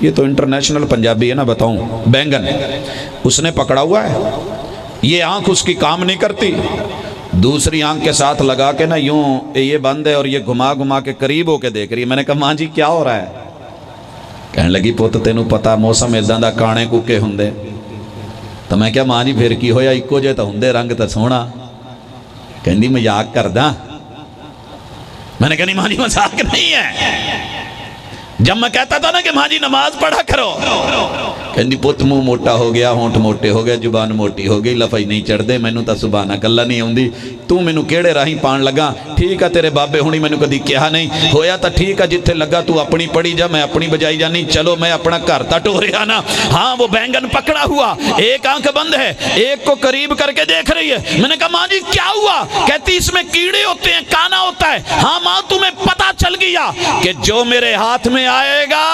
یہ تو انٹرنیشنل پنجابی ہے نا، بتاؤں، بینگن اس نے پکڑا ہوا ہے، یہ آنکھ اس کی کام نہیں کرتی، دوسری آنکھ کے ساتھ لگا کے نا یوں یہ بند ہے اور یہ گھما گھما کے قریب ہو کے دیکھ رہی ہے۔ میں نے کہا ماں جی کیا ہو رہا ہے؟ کہنے لگی پوت تینوں پتا موسم اداں دا کانے کوکے ہوندے۔ تو میں کیا ماں جی پھر کی ہویا، اکو جے تو ہوندے رنگ تو سونا۔ کہندی مذاق کردا۔ میں نے کہا نہیں ماں جی مذاق نہیں ہے، جب میں کہتا تھا نا کہ ماں جی نماز پڑھا کرو، کہندی پت منہ موٹا ہو گیا، ہونٹ موٹے ہو گئے، زبان موٹی ہو گئی، لفظ نہیں چڑھ دے، مینوں تا سبحانہ اللہ نہیں آوندی، تو مینوں کیڑے راہیں پان لگا؟ ٹھیک ہے تیرے بابے ہونی مینوں کدی کہا نہیں ہویا تا ٹھیک ہے، جتھے لگا تو اپنی پڑھی جا، میں اپنی بجائی جانی، چلو میں اپنا گھر تا ٹورے آنا۔ ہاں وہ بینگن پکڑا ہوا، ایک آنکھ بند ہے، ایک کو قریب کر کے دیکھ رہی ہے۔ میں نے کہا ماں جی کیا ہوا؟ کہتی اس میں کیڑے ہوتے ہیں، کانا ہوتا ہے۔ ہاں ماں تمہیں پتا چل گیا کہ جو میرے ہاتھ میں آئے گا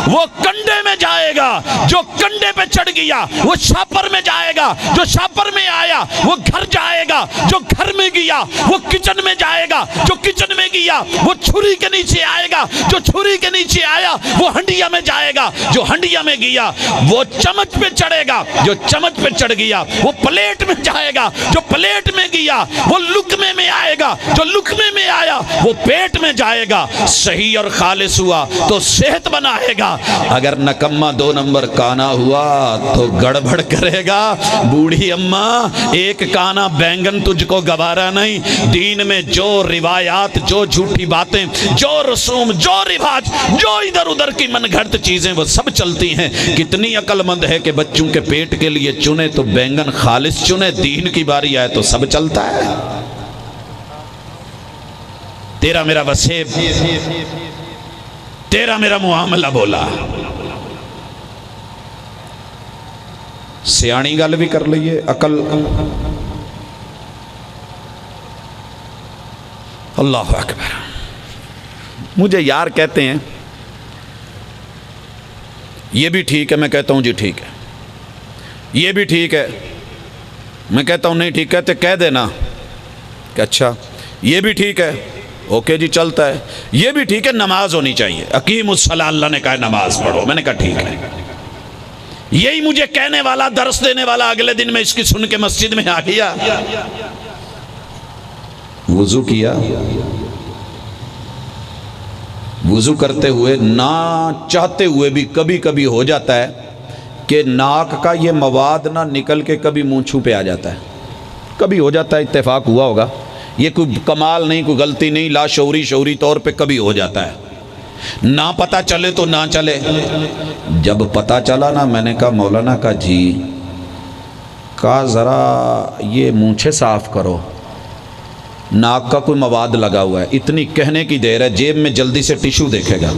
وہ کنڈے میں جائے گا، جو کنڈے پہ چڑھ گیا وہ شاپر میں جائے گا، جو شاپر میں آیا وہ گھر جائے گا، جو گھر میں گیا وہ کچن میں جائے گا، جو کچن میں گیا وہ چھری کے نیچے آئے گا، جو چھری کے نیچے آیا وہ ہنڈیا میں جائے گا، جو ہنڈیا میں گیا وہ چمچ پہ چڑھے گا، جو چمچ پہ چڑھ گیا وہ پلیٹ میں جائے گا، جو پلیٹ میں گیا وہ لقمے میں آئے گا، جو لقمے میں آیا وہ پیٹ میں جائے گا۔ صحیح اور خالص ہوا تو صحت بنائے گا، اگر نکمہ 2 نمبر کانا ہوا تو گڑبڑ کرے گا۔ بوڑھی اماں ایک کانا بینگن تجھ کو گوارا نہیں، دین میں جو روایات، جو جھوٹی باتیں، جو رسوم، جو رواج، جو ادھر ادھر کی من گھڑت چیزیں وہ سب چلتی ہیں۔ کتنی عقل مند ہے کہ بچوں کے پیٹ کے لیے چنے تو بینگن خالص چنے، دین کی باری آئے تو سب چلتا ہے۔ تیرا میرا وسیب، تیرا میرا معاملہ بولا، سیانی گل بھی کر لئیے، عقل۔ اللہ اکبر۔ مجھے یار کہتے ہیں یہ بھی ٹھیک ہے، میں کہتا ہوں جی ٹھیک ہے، یہ بھی ٹھیک ہے، میں کہتا ہوں نہیں ٹھیک، کہتے کہہ دینا کہ اچھا یہ بھی ٹھیک ہے، اوکے جی چلتا ہے، یہ بھی ٹھیک ہے، نماز ہونی چاہیے، اقیم الصلاۃ، اللہ نے کہا نماز پڑھو، میں نے کہا ٹھیک ہے۔ یہی مجھے کہنے والا، درس دینے والا اگلے دن میں اس کی سن کے مسجد میں آ گیا، وضو کیا، وضو کرتے ہوئے نہ چاہتے ہوئے بھی کبھی کبھی ہو جاتا ہے کہ ناک کا یہ مواد نہ نکل کے کبھی منہ چھو پہ آ جاتا ہے، کبھی ہو جاتا ہے، اتفاق ہوا ہوگا، یہ کوئی کمال نہیں، کوئی غلطی نہیں، لا شعوری طور پہ کبھی ہو جاتا ہے، نہ پتہ چلے تو نہ چلے۔ جب پتہ چلا نا، میں نے کہا مولانا کا جی کہا ذرا یہ مونچھے صاف کرو، ناک کا کوئی مواد لگا ہوا ہے، اتنی کہنے کی دیر ہے، جیب میں جلدی سے ٹیشو دیکھے گا،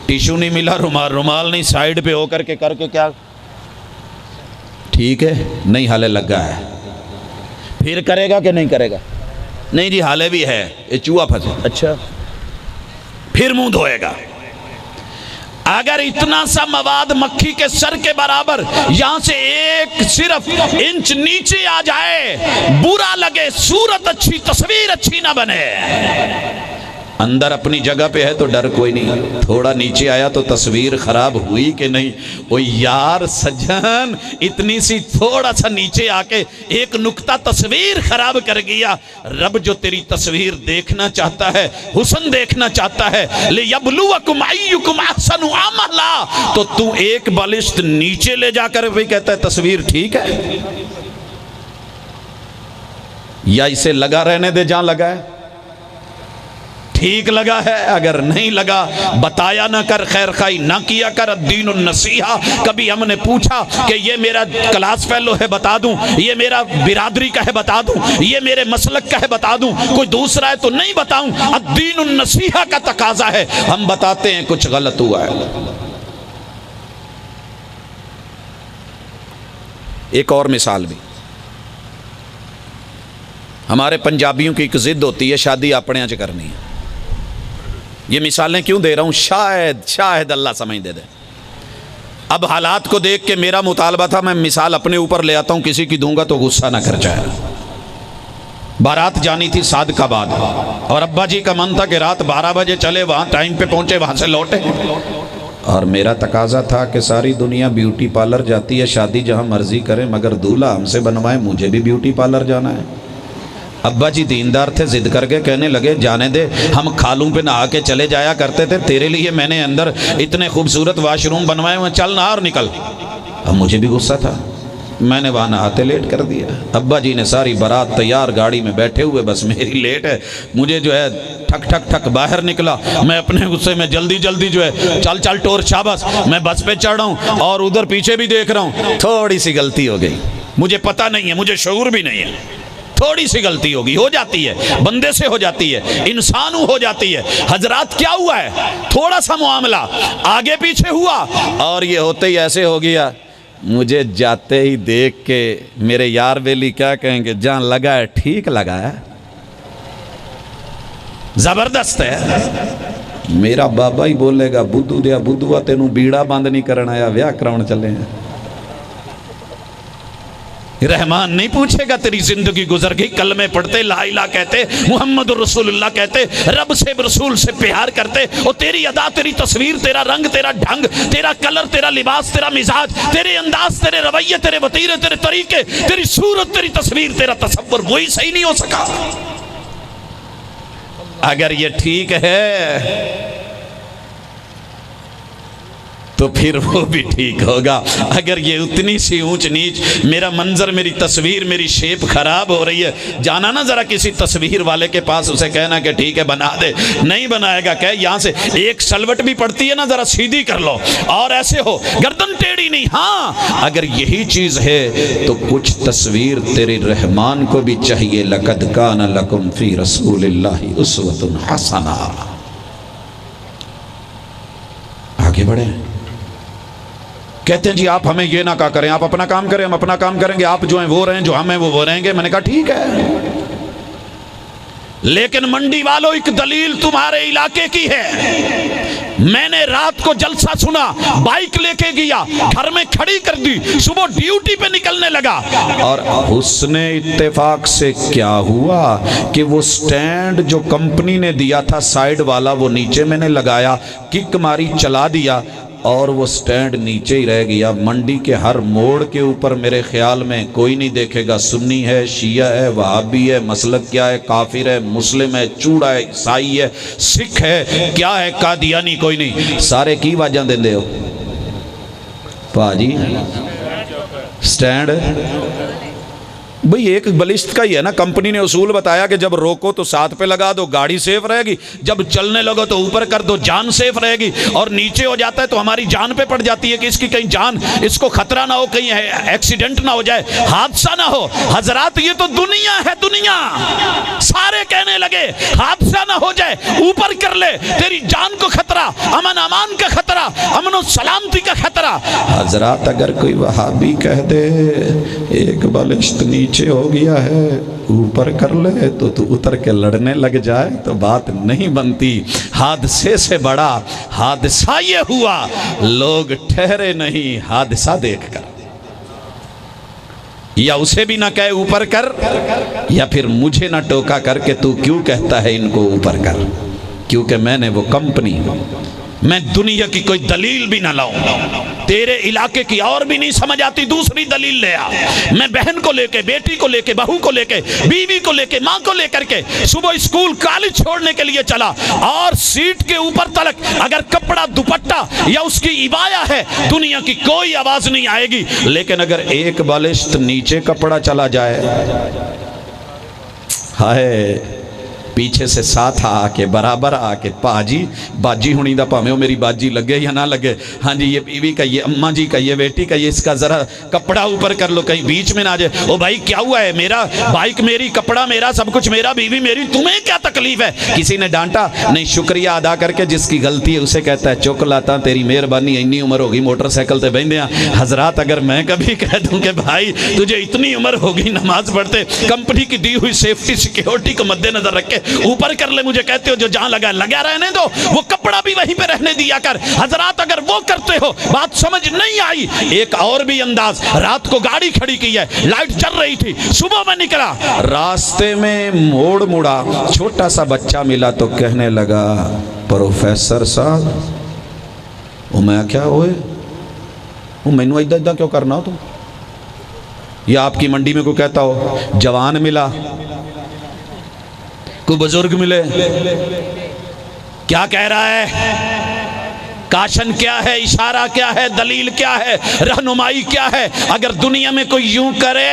ٹیشو نہیں ملا، رومال نہیں، سائیڈ پہ ہو کر کے کیا ٹھیک ہے نہیں حالے لگا ہے، پھر کرے گا کہ نہیں کرے گا؟ نہیں جی حالے بھی ہے، یہ چوہا پھنسے، اچھا پھر منہ دھوئے گا۔ اگر اتنا سا مواد مکھی کے سر کے برابر یہاں سے ایک صرف انچ نیچے آ جائے، برا لگے، صورت اچھی، تصویر اچھی نہ بنے، اندر اپنی جگہ پہ ہے تو ڈر کوئی نہیں، تھوڑا نیچے آیا تو تصویر خراب ہوئی کہ نہیں؟ او یار سجن، اتنی سی تھوڑا سا نیچے آ کے ایک نکتہ تصویر خراب کر گیا۔ رب جو تیری تصویر دیکھنا چاہتا ہے، حسن دیکھنا چاہتا ہے، لِيَبْلُوَكُمْ أَيُّكُمْ أَحْسَنُ عَمَلًا، تو تو ایک بالشت نیچے لے جا کر بھی کہتا ہے تصویر ٹھیک ہے، یا اسے لگا رہنے دے جہاں لگا ہے، ٹھیک لگا ہے، اگر نہیں لگا بتایا نہ کر، خیر خواہی نہ کیا کر، الدین النصیحہ۔ کبھی ہم نے پوچھا کہ یہ میرا کلاس فیلو ہے بتا دوں، یہ میرا برادری کا ہے بتا دوں، یہ میرے مسلک کا ہے بتا دوں، کوئی دوسرا ہے تو نہیں بتاؤں، الدین النصیحہ کا تقاضا ہے، ہم بتاتے ہیں کچھ غلط ہوا ہے۔ ایک اور مثال بھی، ہمارے پنجابیوں کی ایک ضد ہوتی ہے شادی اپنے یہاں کرنی ہے۔ یہ مثالیں کیوں دے رہا ہوں؟ شاید اللہ سمجھ دے دے۔ اب حالات کو دیکھ کے میرا مطالبہ تھا، میں مثال اپنے اوپر لے آتا ہوں، کسی کی دوں گا تو غصہ نہ کر جائے۔ بارات جانی تھی صادقآباد، اور ابا جی کا من تھا کہ رات 12 بجے چلے، وہاں ٹائم پہ پہنچے، وہاں سے لوٹے۔ اور میرا تقاضا تھا کہ ساری دنیا بیوٹی پارلر جاتی ہے شادی جہاں مرضی کریں مگر دولہا ہم سے بنوائے، مجھے بھی بیوٹی پارلر جانا ہے۔ ابا جی دیندار تھے، ضد کر کے کہنے لگے جانے دے، ہم کھالوں پہ نہا کے چلے جایا کرتے تھے، تیرے لیے میں نے اندر اتنے خوبصورت واش روم بنوائے ہوئے، چل نہا اور نکل۔ اب مجھے بھی غصہ تھا، میں نے وہاں نہاتے لیٹ کر دیا۔ ابا جی نے ساری بارات تیار گاڑی میں بیٹھے ہوئے، بس میری لیٹ ہے، مجھے جو ہے ٹھک ٹھک ٹھک باہر نکلا، میں اپنے غصے میں جلدی جلدی جو ہے چل چل ٹور شاباش، میں بس پہ چڑھ رہا ہوں اور ادھر پیچھے بھی دیکھ رہا ہوں، تھوڑی سی غلطی ہو گئی، مجھے پتہ نہیں ہے، مجھے شعور بھی نہیں ہے، تھوڑی سی غلطی ہوگی، ہو جاتی ہے، بندے سے ہو جاتی ہے، انسان ہو جاتی ہے۔ حضرات کیا ہوا ہے، تھوڑا سا معاملہ آگے پیچھے ہوا اور یہ ہوتے ہی ایسے ہو گیا، مجھے جاتے ہی دیکھ کے میرے یار بیلی کیا کہیں گے، جان لگا ہے، ٹھیک لگا ہے، زبردست ہے۔ میرا بابا ہی بولے گا بدھو دیا بدھوا تینوں بیڑا بند نہیں کرنا آیا، ویاہ کراؤن چلے ہیں۔ رحمان نہیں پوچھے گا تیری زندگی گزر گئی، کلمے پڑھتے، لا الہ کہتے، محمد رسول اللہ کہتے، رب سے رسول سے پیار کرتے، اور تیری ادا، تیری تصویر، تیرا رنگ، تیرا ڈھنگ، تیرا کلر، تیرا لباس، تیرا مزاج، تیرے انداز، تیرے رویے، تیرے وتیرے، تیرے طریقے، تیری صورت، تیری تصویر، تیرا تصور وہی صحیح نہیں ہو سکا۔ اگر یہ ٹھیک ہے تو پھر وہ بھی ٹھیک ہوگا، اگر یہ اتنی سی اونچ نیچ، میرا منظر، میری تصویر، میری شیپ خراب ہو رہی ہے، جانا نا ذرا کسی تصویر والے کے پاس، اسے کہنا کہ ٹھیک ہے بنا دے، نہیں بنائے گا، کہ یہاں سے ایک سلوٹ بھی پڑتی ہے نا ذرا سیدھی کر لو، اور ایسے ہو، گردن ٹیڑھی نہیں۔ ہاں اگر یہی چیز ہے تو کچھ تصویر تیرے رحمان کو بھی چاہیے، لقد کان لکم فی رسول اللہ اسوۃ حسنہ۔ آگے بڑھیں، کہتے ہیں جی آپ ہمیں یہ نہ کہا کریں، آپ اپنا کام کریں، ہم اپنا کام کریں گے، آپ جو ہیں وہ رہیں، جو ہم ہیں وہ رہیں گے۔ میں نے کہا ٹھیک ہے، لیکن منڈی والوں ایک دلیل تمہارے علاقے کی ہے، میں نے رات کو جلسہ سنا، بائک لے کے گیا، گھر میں کھڑی کر دی، صبح ڈیوٹی پہ نکلنے لگا، اور حسن اتفاق سے کیا ہوا کہ وہ سٹینڈ جو کمپنی نے دیا تھا سائیڈ والا، وہ نیچے میں نے لگایا، کک ماری، چلا دیا، اور وہ سٹینڈ نیچے ہی رہ گیا۔ منڈی کے ہر موڑ کے اوپر میرے خیال میں کوئی نہیں دیکھے گا، سنی ہے، شیعہ ہے، وہابی ہے، مسلک کیا ہے، کافر ہے، مسلم ہے، چوڑا ہے، عیسائی ہے، سکھ ہے، کیا ہے، قادیانی، کوئی نہیں، سارے کی واجہ دیں دے ہو پاجی سٹینڈ۔ بھئی ایک بلشت کا ہی ہے نا، کمپنی نے اصول بتایا کہ جب روکو تو ساتھ پہ لگا دو، گاڑی سیف رہے گی، جب چلنے لگو تو اوپر کر دو، جان سیف رہے گی، اور نیچے ہو جاتا ہے تو ہماری جان پہ پڑ جاتی ہے کہ اس کی کہیں جان، اس کو خطرہ نہ ہو، کہیں ایکسیڈنٹ نہ ہو جائے، حادثہ نہ ہو۔ حضرات یہ تو دنیا ہے، دنیا، سارے کہنے لگے حادثہ نہ ہو جائے، اوپر کر لے، تیری جان کو خطرہ، امن امان کا خطرہ، امن و سلامتی کا خطرہ۔ حضرات اگر کوئی وہابی کہہ دے ایک بالشت نیچے ہو گیا ہے، اوپر کر لے، تو اتر کے لڑنے لگ جائے تو بات نہیں بنتی۔ حادثے سے بڑا حادثہ یہ ہوا، لوگ ٹھہرے نہیں حادثہ دیکھ کر، یا اسے بھی نہ کہے اوپر کر، یا پھر مجھے نہ ٹوکا کر کے تو کیوں کہتا ہے ان کو اوپر کر، کیونکہ میں نے وہ کمپنی، میں دنیا کی کوئی دلیل بھی نہ لاؤں، تیرے علاقے کی اور بھی نہیں سمجھ آتی، دوسری دلیل لے آ۔ میں بہن کو لے کے، بیٹی کو لے کے، بہو کو لے کے، بیوی کو لے کے، ماں کو لے کر کے صبح اسکول کالج چھوڑنے کے لیے چلا، اور سیٹ کے اوپر تلک اگر کپڑا دوپٹہ یا اس کی عبایا ہے، دنیا کی کوئی آواز نہیں آئے گی، لیکن اگر ایک بالشت نیچے کپڑا چلا جائے، ہائے، پیچھے سے ساتھ آ کے، برابر آ کے، پاجی باجی ہونی دا پاویں وہ میری باجی لگے یا نہ لگے، ہاں جی یہ بیوی کا، یہ اماں جی کا، یہ بیٹی کا، یہ اس کا ذرا کپڑا اوپر کر لو، کہیں بیچ میں نہ آ جائے، او بھائی کیا ہوا ہے، میرا بائک میری، کپڑا میرا، سب کچھ میرا، بیوی میری، تمہیں کیا تکلیف ہے؟ کسی نے ڈانٹا نہیں، شکریہ ادا کر کے جس کی غلطی ہے اسے کہتا ہے چک لاتا، تیری مہربانی، اتنی عمر ہوگی موٹر سائیکل تے بہندے ہیں۔ حضرات اگر میں کبھی کہہ دوں کہ بھائی تجھے اتنی عمر ہوگی نماز پڑھتے، کمپنی کی دی ہوئی سیفٹی سیکیورٹی کو مد نظر رکھ کے اوپر کر لے، مجھے کہتے ہو جو جہاں لگا رہنے دو، وہ کپڑا بھی وہیں پہ رہنے دیا کر۔ حضرات اگر وہ کرتے ہو، بات سمجھ نہیں آئی۔ ایک اور بھی انداز، رات کو گاڑی کھڑی کی ہے، لائٹ چل رہی تھی، صبح میں نکلا، راستے میں موڑ مڑا، چھوٹا سا بچہ ملا تو کہنے لگا پروفیسر صاحب وہ میں کیا ہوئے وہ مینو ایدا ایدا کیوں کرنا ہو تم؟ یا آپ کی منڈی میں کوئی کہتا ہو جوان ملا، کوئی بزرگ ملے، کیا کہہ رہا ہے؟ کاشن کیا ہے، اشارہ کیا ہے، دلیل کیا ہے، رہنمائی کیا ہے؟ اگر دنیا میں کوئی یوں کرے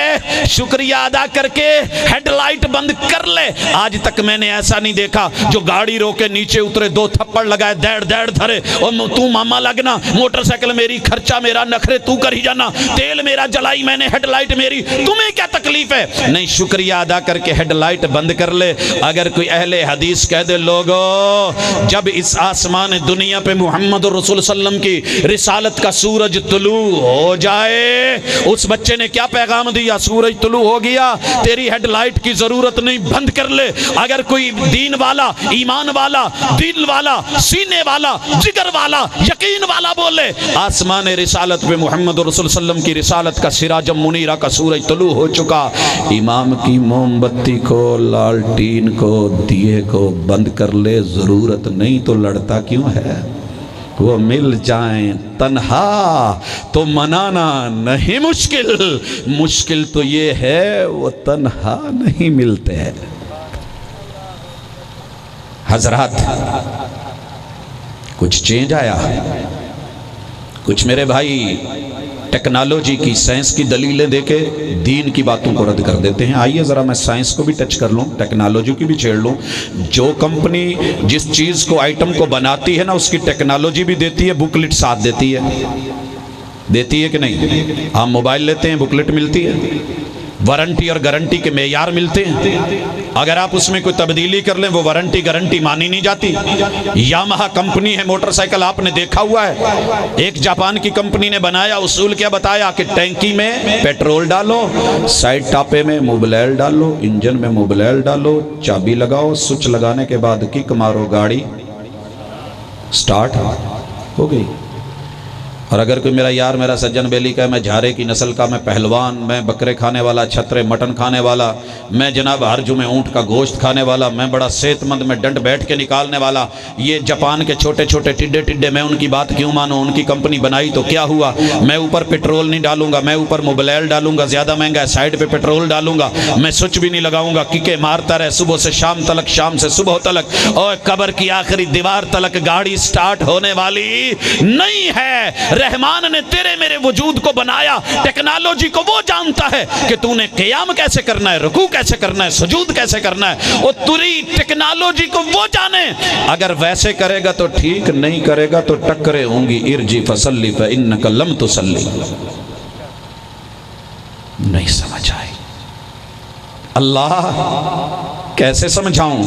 شکریہ ادا کر کے ہیڈ لائٹ بند کر لے. آج تک میں نے ایسا نہیں دیکھا جو گاڑی روکے نیچے اترے 2 تھپڑ لگائے دیڑ دیڑ دھرے اور تو ماما لگنا، موٹر سائیکل میری، خرچہ میرا، نخرے تو کر ہی جانا، تیل میرا جلائی میں نے، ہیڈ لائٹ میری، تمہیں کیا تکلیف ہے؟ نہیں، شکریہ ادا کر کے ہیڈ لائٹ بند کر لے. اگر کوئی اہل حدیث کہہ دے لوگو جب اس آسمان دنیا پہ محمد رسول صلی اللہ علیہ وسلم کی رسالت کا سورج طلوع ہو جائے، اس بچے نے کیا پیغام دیا؟ سورج طلوع ہو گیا، تیری ہیڈ لائٹ کی ضرورت نہیں، بند کر لے. اگر کوئی دین والا، ایمان والا، دل والا، سینے والا، جگر والا، یقین والا بولے آسمان رسالت پہ محمد رسول صلی اللہ علیہ وسلم کی رسالت کا سراج منیرہ کا سورج طلوع ہو چکا، امام کی موم بتی کو، لالٹین کو، دیے کو بند کر لے، ضرورت نہیں تو لڑتا کیوں ہے؟ وہ مل جائیں تنہا تو منانا نہیں مشکل، مشکل تو یہ ہے وہ تنہا نہیں ملتے. حضرات کچھ چینج آیا، کچھ میرے بھائی ٹیکنالوجی کی، سائنس کی دلیلیں دے کے دین کی باتوں کو رد کر دیتے ہیں. آئیے ذرا میں سائنس کو بھی ٹچ کر لوں، ٹیکنالوجی کی بھی چھیڑ لوں. جو کمپنی جس چیز کو، آئٹم کو بناتی ہے نا، اس کی ٹیکنالوجی بھی دیتی ہے، بکلٹ ساتھ دیتی ہے کہ نہیں؟ آپ موبائل لیتے ہیں بکلٹ ملتی ہے، وارنٹی اور گارنٹی کے معیار ملتے ہیں. اگر آپ اس میں کوئی تبدیلی کر لیں وہ وارنٹی گارنٹی مانی نہیں جاتی. یامہا کمپنی ہے موٹر سائیکل، آپ نے دیکھا ہوا ہے، ایک جاپان کی کمپنی نے بنایا، اصول کیا بتایا کہ ٹینکی میں پیٹرول ڈالو، سائیڈ ٹاپے میں موبلائل ڈالو، انجن میں موبلائل ڈالو، چابی لگاؤ، سوئچ لگانے کے بعد کک مارو، گاڑی سٹارٹ ہو گئی. اور اگر کوئی میرا یار، میرا سجن بیلی کا ہے میں جھارے کی نسل کا، میں پہلوان، میں بکرے کھانے والا، چھترے مٹن کھانے والا، میں جناب ہر جمعے اونٹ کا گوشت کھانے والا، میں بڑا صحت مند، میں ڈنڈ بیٹھ کے نکالنے والا، یہ جاپان کے چھوٹے چھوٹے ٹڈے میں ان کی بات کیوں مانوں؟ ان کی کمپنی بنائی تو کیا ہوا؟ میں اوپر پیٹرول نہیں ڈالوں گا، میں اوپر موبلائل ڈالوں گا، زیادہ مہنگا ہے، سائیڈ پہ پیٹرول ڈالوں گا، میں سوئچ بھی نہیں لگاؤں گا، ککے مارتا رہے صبح سے شام تلک، شام سے صبح تلک، اور قبر کی آخری دیوار تلک گاڑی سٹارٹ ہونے والی نہیں ہے. رحمان نے تیرے میرے وجود کو بنایا، ٹیکنالوجی کو وہ جانتا ہے کہ تو نے قیام کیسے کرنا ہے، رکوع کیسے کرنا ہے، سجود کیسے کرنا ہے، اور تیری ٹیکنالوجی کو وہ جانے. اگر ویسے کرے گا تو ٹھیک، نہیں کرے گا تو ٹکرے ہوں گی. ارجی فصلی فإنک لم تصلی. نہیں سمجھ آئی. اللہ کیسے سمجھاؤں؟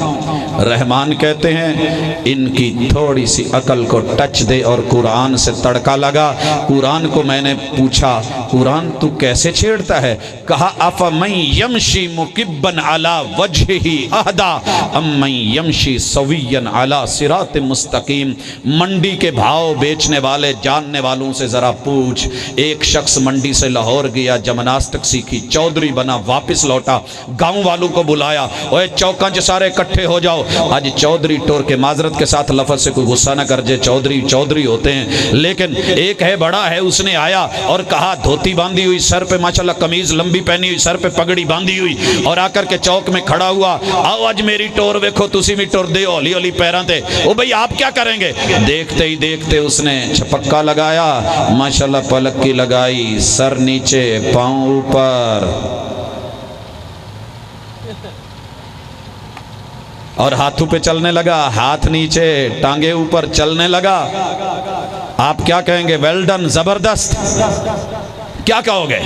رحمان کہتے ہیں ان کی تھوڑی سی عقل کو ٹچ دے اور قرآن سے تڑکا لگا. قرآن کو میں نے پوچھا قرآن تو کیسے چھیڑتا ہے؟ کہا افمن یمشی مکبن علی وجہہ اہدا امن یمشی سویا علی صراط مستقیم. منڈی کے بھاؤ بیچنے والے جاننے والوں سے ذرا پوچھ، ایک شخص منڈی سے لاہور گیا، جمناسٹک سیکھی، چودھری بنا، واپس لوٹا، گاؤں والوں کو بلایا، اوے چوکانچ سارے اکٹھے ہو جاؤ. آج چودھری ٹور کے معذرت کے ساتھ لفظ سے کوئی غصہ نہ کر جائے، چودھری ہوتے ہیں، لیکن ایک ہے بڑا ہے، اس نے آیا اور کہا دھوتی باندھی ہوئی، سر پہ ماشاءاللہ قمیض لمبی پہنی ہوئی، سر پہ پگڑی باندھی ہوئی، اور آ کر کے چوک میں کھڑا ہوا. آؤ آج میری ٹور ویکھو، تسی بھی ٹور دے ہولی ہولی پیراں تے. او بھئی آپ کیا کریں گے؟ دیکھتے ہی دیکھتے اس نے چھپکا لگایا، ماشاءاللہ پلک کی لگائی، سر نیچے پاؤں اوپر، اور ہاتھوں پہ چلنے لگا، ہاتھ نیچے ٹانگے اوپر چلنے لگا. آپ کیا کہیں گے؟ ویل ڈن، زبردست. کیا کہو گے؟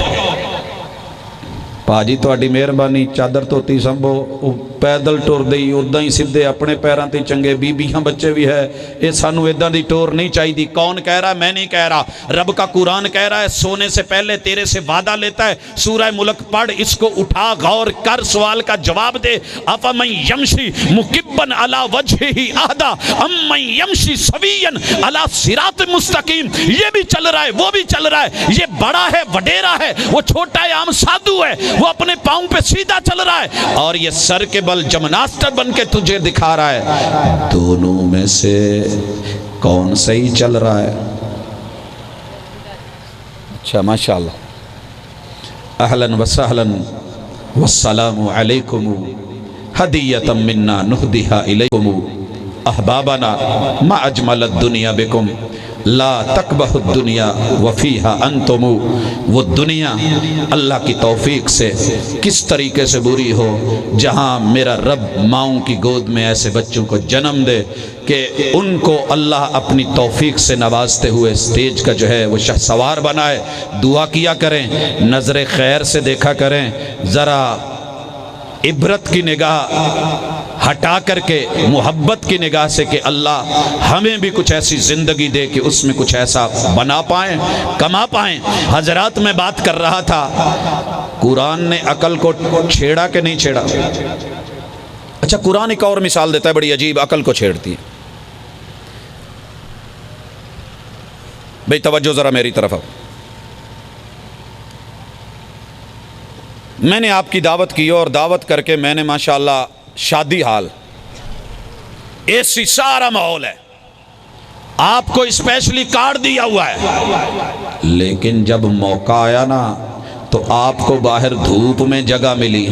پاجی تہاڈی مہربانی، چادر توتی سنبھو، پیدل ٹور دی ادا ہی سیدھے اپنے پیراں تے چنگے، بیبیاں بچے بھی ہے، یہ سانو اداں دی ٹور نہیں چاہیے. کون کہہ رہا ہے؟ میں نہیں کہہ رہا، رب کا قرآن کہہ رہا ہے. سونے سے پہلے تیرے سے وعدہ لیتا ہے. سورہ ملک پڑھ، اس کو اٹھا، غور کر، سوال کا جواب دے. افمن یمشی مکبن علی وجہہ اہدا امن یمشی سویا علی صراط مستقیم. یہ بھی چل رہا ہے، وہ بھی چل رہا ہے، یہ بڑا ہے، وڈیرا ہے، وہ چھوٹا ہے، عام سادھو ہے، وہ اپنے پاؤں پہ سیدھا چل رہا ہے، اور یہ سر کے بل جمناسٹر بن کے تجھے دکھا رہا ہے. دونوں میں سے کون صحیح چل رہا ہے؟ اچھا ماشاءاللہ. اہلاً و سہلاً والسلام علیکم ہدیۃ منا نہدیہا الیکم احبابنا ما اجمل الدنیا بکم لا تقبح الدنیا وفیہا انتم. وہ دنیا اللہ کی توفیق سے کس طریقے سے بری ہو جہاں میرا رب ماؤں کی گود میں ایسے بچوں کو جنم دے کہ ان کو اللہ اپنی توفیق سے نوازتے ہوئے سٹیج کا جو ہے وہ شہ سوار بنائے. دعا کیا کریں, نظر خیر سے دیکھا کریں, ذرا عبرت کی نگاہ ہٹا کر کے محبت کی نگاہ سے کہ اللہ ہمیں بھی کچھ ایسی زندگی دے کہ اس میں کچھ ایسا بنا پائیں, کما پائیں. حضرات میں بات کر رہا تھا, قرآن نے عقل کو چھیڑا کہ نہیں چھیڑا؟ اچھا قرآن ایک اور مثال دیتا ہے بڑی عجیب, عقل کو چھیڑتی ہے. بھئی توجہ ذرا میری طرف آؤ. میں نے آپ کی دعوت کی اور دعوت کر کے میں نے ماشاءاللہ شادی حال ایسی سارا ماحول ہے, آپ کو اسپیشلی کارڈ دیا ہوا ہے, لیکن جب موقع آیا نا تو آپ کو باہر دھوپ میں جگہ ملی.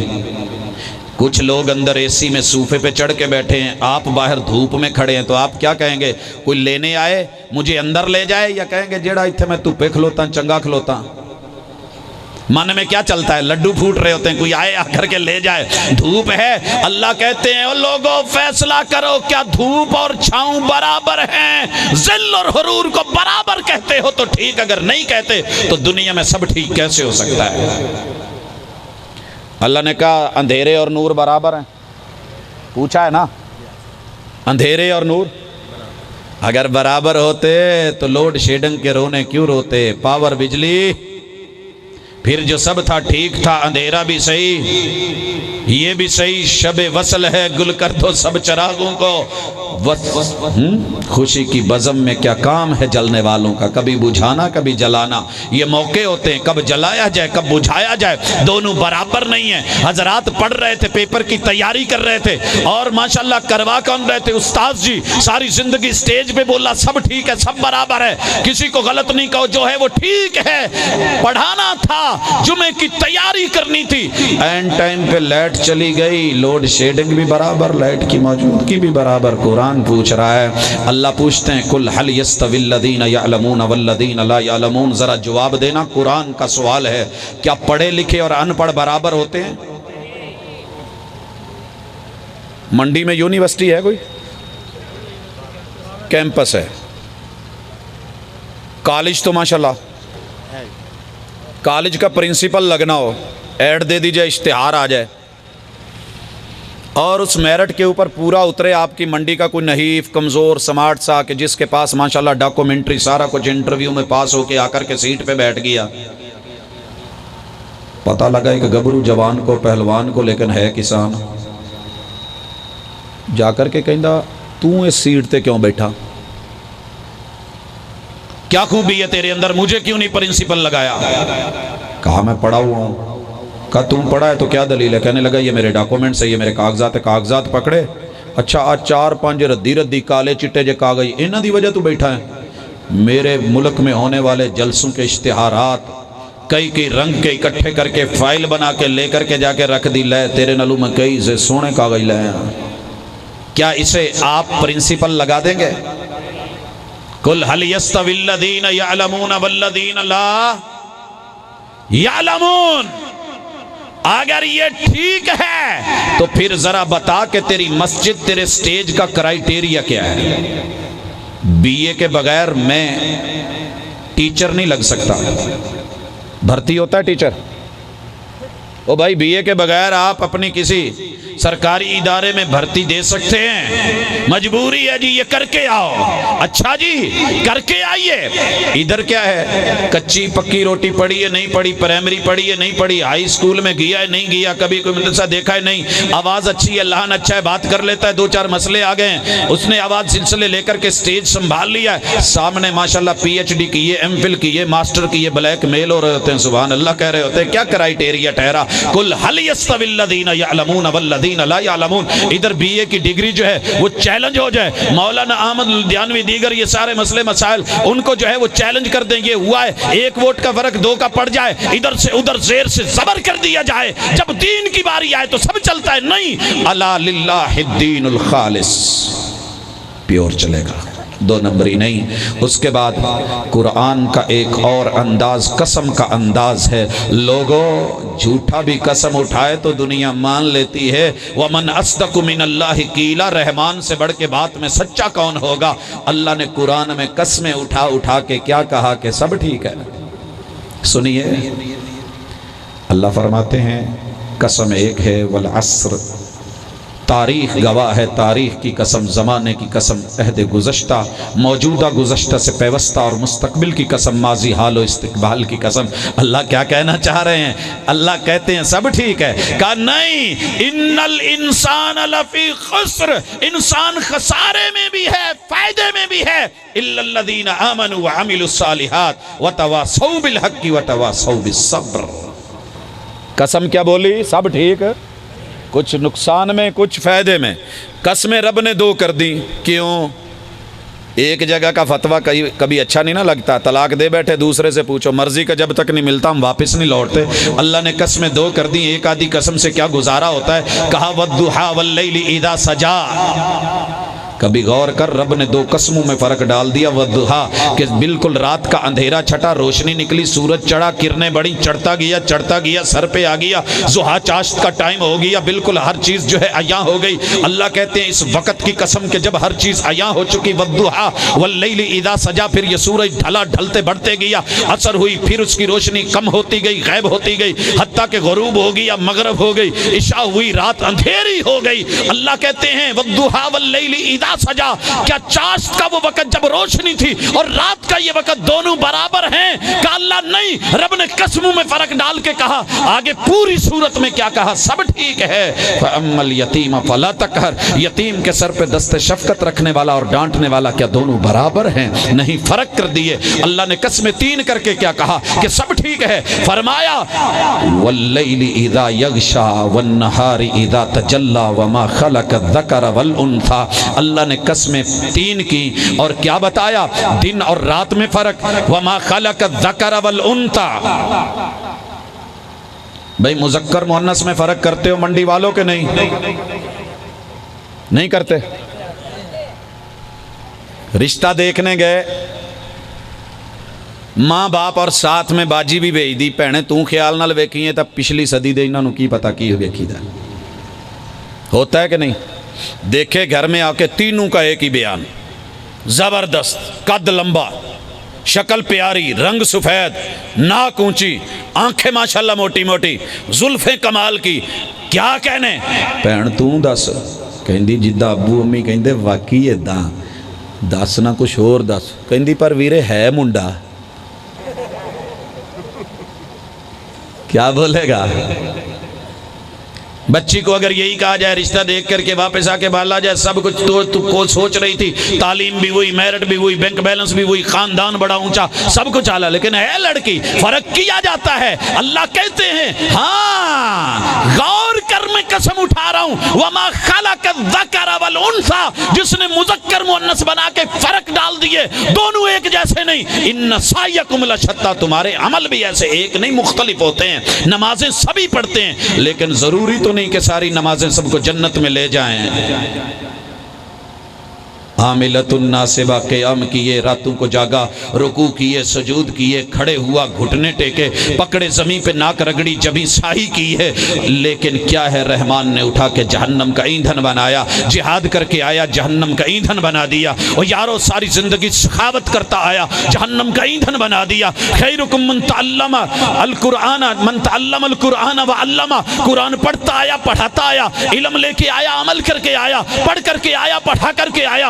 کچھ لوگ اندر اے سی میں صوفے پہ چڑھ کے بیٹھے ہیں, آپ باہر دھوپ میں کھڑے ہیں, تو آپ کیا کہیں گے؟ کوئی لینے آئے مجھے اندر لے جائے, یا کہیں گے جیڑا اتھے میں دھوپے کھلوتا چنگا کھلوتا؟ من میں کیا چلتا ہے؟ لڈو پھوٹ رہے ہوتے ہیں, کوئی آئے آ کر کے لے جائے. دھوپ ہے, اللہ کہتے ہیں او لوگوں فیصلہ کرو کیا دھوپ اور چھاؤں برابر ہیں؟ ذل اور حرور کو برابر کہتے ہو تو ٹھیک, اگر نہیں کہتے تو دنیا میں سب ٹھیک کیسے ہو سکتا ہے؟ اللہ نے کہا اندھیرے اور نور برابر ہیں, پوچھا ہے نا, اندھیرے اور نور اگر برابر ہوتے تو لوڈ شیڈنگ کے رونے کیوں روتے؟ پاور بجلی پھر جو سب تھا ٹھیک تھا, اندھیرا بھی صحیح, یہ بھی صحیح, شب وصل ہے گل کر دو سب چراغوں کو. خوشی کی بزم میں کیا کام ہے جلنے والوں کا, کبھی بجھانا کبھی جلانا. یہ موقع ہوتے ہیں کب جلایا جائے کب بجھایا جائے, دونوں برابر نہیں ہیں. حضرات پڑھ رہے تھے, پیپر کی تیاری کر رہے تھے, اور ماشاءاللہ کروا کون رہے تھے؟ استاذ جی. ساری زندگی سٹیج پہ بولا سب ٹھیک ہے سب برابر ہے, کسی کو غلط نہیں کہو, جو ہے وہ ٹھیک ہے. پڑھانا تھا, جمعے کی تیاری کرنی تھی, اینڈ ٹائم پہ لائٹ چلی گئی, لوڈ شیڈنگ بھی برابر, لائٹ کی موجودگی بھی برابر. قرآن پوچھ رہا ہے, اللہ پوچھتے ہیں قل هل يستوي الذين يعلمون والذين لا يعلمون. ذرا جواب دینا, قرآن کا سوال ہے, کیا پڑھے لکھے اور ان پڑھ برابر ہوتے ہیں؟ منڈی میں یونیورسٹی ہے, کوئی کیمپس ہے, کالج تو ماشاءاللہ کالج کا پرنسپل لگنا ہو, ایڈ دے دیجئے, اشتہار آ جائے, اور اس میرٹ کے اوپر پورا اترے آپ کی منڈی کا کوئی نحیف کمزور سمارٹ سا کہ جس کے پاس ماشاءاللہ ڈاکومنٹری سارا کچھ انٹرویو میں پاس ہو کے آ کر کے سیٹ پہ بیٹھ گیا. پتہ لگا ایک گبرو جوان کو, پہلوان کو, لیکن ہے کسان. جا کر کے کہندا تو اس سیٹ تے کیوں بیٹھا, کیا خوبی ہے تیرے اندر, مجھے کیوں نہیں پرنسپل لگایا؟ کہا میں پڑھا ہوا ہوں. کہا تم پڑھا ہے تو کیا دلیل ہے؟ کہنے لگا یہ میرے ڈاکومنٹس ہے, یہ میرے کاغذات ہے. کاغذات پکڑے, اچھا آج 4-5 ردی کالے چٹے جے کاغذ, انہاں دی وجہ تو بیٹھا ہے. میرے ملک میں ہونے والے جلسوں کے اشتہارات کئی رنگ کے اکٹھے کر کے فائل بنا کے لے کر کے جا کے رکھ دی, لے تیرے نلو میں کئی سے سونے کاغذ لے ہیں. کیا اسے آپ پرنسپل لگا دیں گے؟ قل هل يستوي الذين يعلمون والذين لا يعلمون. اگر یہ ٹھیک ہے تو پھر ذرا بتا کہ تیری مسجد تیرے سٹیج کا کرائیٹیریا کیا ہے. بی اے کے بغیر میں ٹیچر نہیں لگ سکتا. بھرتی ہوتا ہے ٹیچر, او بھائی بی اے کے بغیر آپ اپنی کسی سرکاری ادارے میں بھرتی دے سکتے ہیں؟ مجبوری ہے جی, یہ کر کے آؤ. اچھا جی کر کے آئیے. ادھر کیا ہے, کچی پکی روٹی پڑھی ہے نہیں پڑھی, پرائمری پڑھی ہے نہیں پڑھی, ہائی سکول میں گیا ہے نہیں گیا, کبھی کوئی مدرسہ دیکھا ہے نہیں, آواز اچھی ہے, لحن اچھا ہے, بات کر لیتا ہے, 2-4 مسئلے آ گئے ہیں, اس نے آواز سلسلے لے کر کے سٹیج سنبھال لیا ہے. سامنے ماشاءاللہ پی ایچ ڈی کیے, ایم فل کیے, ماسٹر کیے, بلیک میل ہو رہے ہوتے ہیں, سبحان اللہ کہہ رہے ہوتے ہیں. کیا کرائیٹیریا ٹھہرا؟ قل هل يستوي الذين يعلمون والذين لا يعلمون. ادھر بی اے کی ڈگری جو ہے وہ چیلنج ہو جائے. مولانا احمد الدیانوی دیگر یہ سارے مسئلے مسائل ان کو جو ہے وہ چیلنج کر دیں گے. ہوا ہے 1 ووٹ کا فرق 2 کا پڑ جائے, ادھر سے ادھر زیر سے زبر کر دیا جائے, جب دین کی باری آئے تو سب چلتا ہے. نہیں, الا للہ الدین الخالص, پیور چلے گا, 2 نمبری نہیں. اس کے بعد قرآن کا ایک اور انداز قسم کا انداز ہے. لوگوں جھوٹا بھی قسم اٹھائے تو دنیا مان لیتی ہے. وَمَنْ أَصْدَقُ مِنَ اللَّهِ قِيلًا, رحمان سے بڑھ کے بات میں سچا کون ہوگا. اللہ نے قرآن میں قسمیں اٹھا کے کیا کہا کہ سب ٹھیک ہے. سنیے, اللہ فرماتے ہیں قسم ایک ہے, والعصر, تاریخ گواہ ہے, تاریخ کی قسم, زمانے کی قسم, عہد گزشتہ, موجودہ گزشتہ سے پیوستہ اور مستقبل کی قسم, ماضی حال و استقبال کی قسم. اللہ کیا کہنا چاہ رہے ہیں؟ اللہ کہتے ہیں سب ٹھیک ہے. کہا نہیں, ان الانسان لفی خسر, انسان خسارے میں بھی ہے فائدے میں بھی ہے, الا الذین آمنوا وعملوا الصالحات وتواصوا بالحق وتواصوا بالصبر. قسم کیا بولی؟ سب ٹھیک, کچھ نقصان میں کچھ فائدے میں. قسمیں رب نے 2 کر دی. کیوں؟ ایک جگہ کا فتویٰ کبھی اچھا نہیں نہ لگتا. طلاق دے بیٹھے دوسرے سے پوچھو, مرضی کا جب تک نہیں ملتا ہم واپس نہیں لوٹتے. اللہ نے قسمیں 2 کر دی. ایک آدھی قسم سے کیا گزارا ہوتا ہے. کہا والضحیٰ واللیل اذا سجا. کبھی غور کر, رب نے 2 قسموں میں فرق ڈال دیا. والضحیٰ کہ بالکل رات کا اندھیرا چھٹا, روشنی نکلی, سورج چڑھا, کرنیں بڑی, چڑھتا گیا, سر پہ آ گیا, ضحیٰ چاشت کا ٹائم ہو گیا, بالکل ہر چیز جو ہے عیاں ہو گئی. اللہ کہتے ہیں اس وقت کی قسم کہ جب ہر چیز عیاں ہو چکی. والضحیٰ واللیل اذا سجا, پھر یہ سورج ڈھلا, ڈھلتے بڑھتے گیا, اثر ہوئی, پھر اس کی روشنی کم ہوتی گئی, غائب ہوتی گئی, حتیٰ کہ غروب ہو گیا, مغرب ہو گئی, عشاء ہوئی, رات اندھیری ہو گئی. اللہ کہتے ہیں والضحیٰ واللیل اذا سجا, کیا چاشت کا وہ وقت جب روشنی تھی اور رات کا یہ وقت دونوں برابر ہیں؟ کہ اللہ نہیں, رب نے قسموں میں فرق ڈال کے کہا. آگے پوری صورت میں کیا کہا؟ سب ٹھیک ہے. فَأَمَّا الْيَتِيمَ فَلَا تَقْهَرْ, یتیم کے سر پہ دست شفقت رکھنے والا اور ڈانٹنے والا کیا دونوں برابر ہیں؟ نہیں, فرق کر دیے. اللہ نے قسمیں 3 کر کے کیا کہا کہ سب ٹھیک ہے. فرمایا وَاللَّيْلِ إِذَا يَغْشَى وَالنَّهَارِ إِذَا تَجَلَّى وَمَا خَلَقَ الذَّكَرَ وَالْأُنثَى. اللہ نے قسمیں 3 کی اور کیا بتایا؟ دن اور رات میں فرق. وَمَا خَلَقَ الذَّكَرَ وَالْأُنثَى. بھئی مذکر مؤنث میں فرق کرتے ہو منڈی والوں کے؟ نہیں کرتے. رشتہ دیکھنے گئے, ماں باپ اور ساتھ میں باجی بھی بھیج دی. بھینے تو خیال نال ویکھی ہے تب پچھلی صدی دے انہوں کی پتا کی ویکھی دا. ہوتا ہے کہ نہیں؟ دیکھے گھر میں آ کے تینوں کا ایک ہی بیان, زبردست, قد لمبا, شکل پیاری, رنگ سفید, ناک اونچی, آنکھیں ماشاءاللہ موٹی موٹی, زلفیں کمال کی. کیا کہنے؟ بھین تو دس. کہندی جدہ ابو امی کہندے واقعی اداں, دس نہ کچھ اور دس. کہندی پر ویرے ہے منڈا. کیا بولے گا؟ بچی کو اگر یہی کہا جائے رشتہ دیکھ کر کے واپس آ کے بالا جائے سب کچھ تو کو سوچ رہی تھی, تعلیم بھی وہی, میرٹ بھی وہی, بینک بیلنس بھی وہی, خاندان بڑا اونچا, سب کچھ اعلیٰ, لیکن ہے لڑکی. فرق کیا جاتا ہے. اللہ کہتے ہیں ہاں غور کر, میں قسم اٹھا رہا ہوں. وما خلق الذکر والانثى, جس نے مذکر مؤنث بنا کے فرق ڈال دیے, دونوں ایک جیسے نہیں. ان سعیکم لشتی, تمہارے عمل بھی ایسے ایک نہیں, مختلف ہوتے ہیں. نمازیں سبھی پڑھتے ہیں, لیکن ضروری تو نہیں کہ ساری نمازیں سب کو جنت میں لے جائیں. عاملۃ الناصبہ, قیام کیے, راتوں کو جاگا, رکوع کیے, سجود کیے, کھڑے ہوا, گھٹنے ٹیکے, پکڑے زمین پہ, ناک رگڑی, جبیں ساہی کی ہے, لیکن کیا ہے, رحمان نے اٹھا کے جہنم کا ایندھن بنایا. جہاد کر کے آیا, جہنم کا ایندھن بنا دیا. اور یارو ساری زندگی سخاوت کرتا آیا, جہنم کا ایندھن بنا دیا. خیرکم من تعلم القرآن وعلمہ, قرآن پڑھتا آیا, پڑھاتا آیا, علم لے کے آیا, عمل کر کے آیا, پڑھ کر کے آیا, پڑھا کر کے آیا.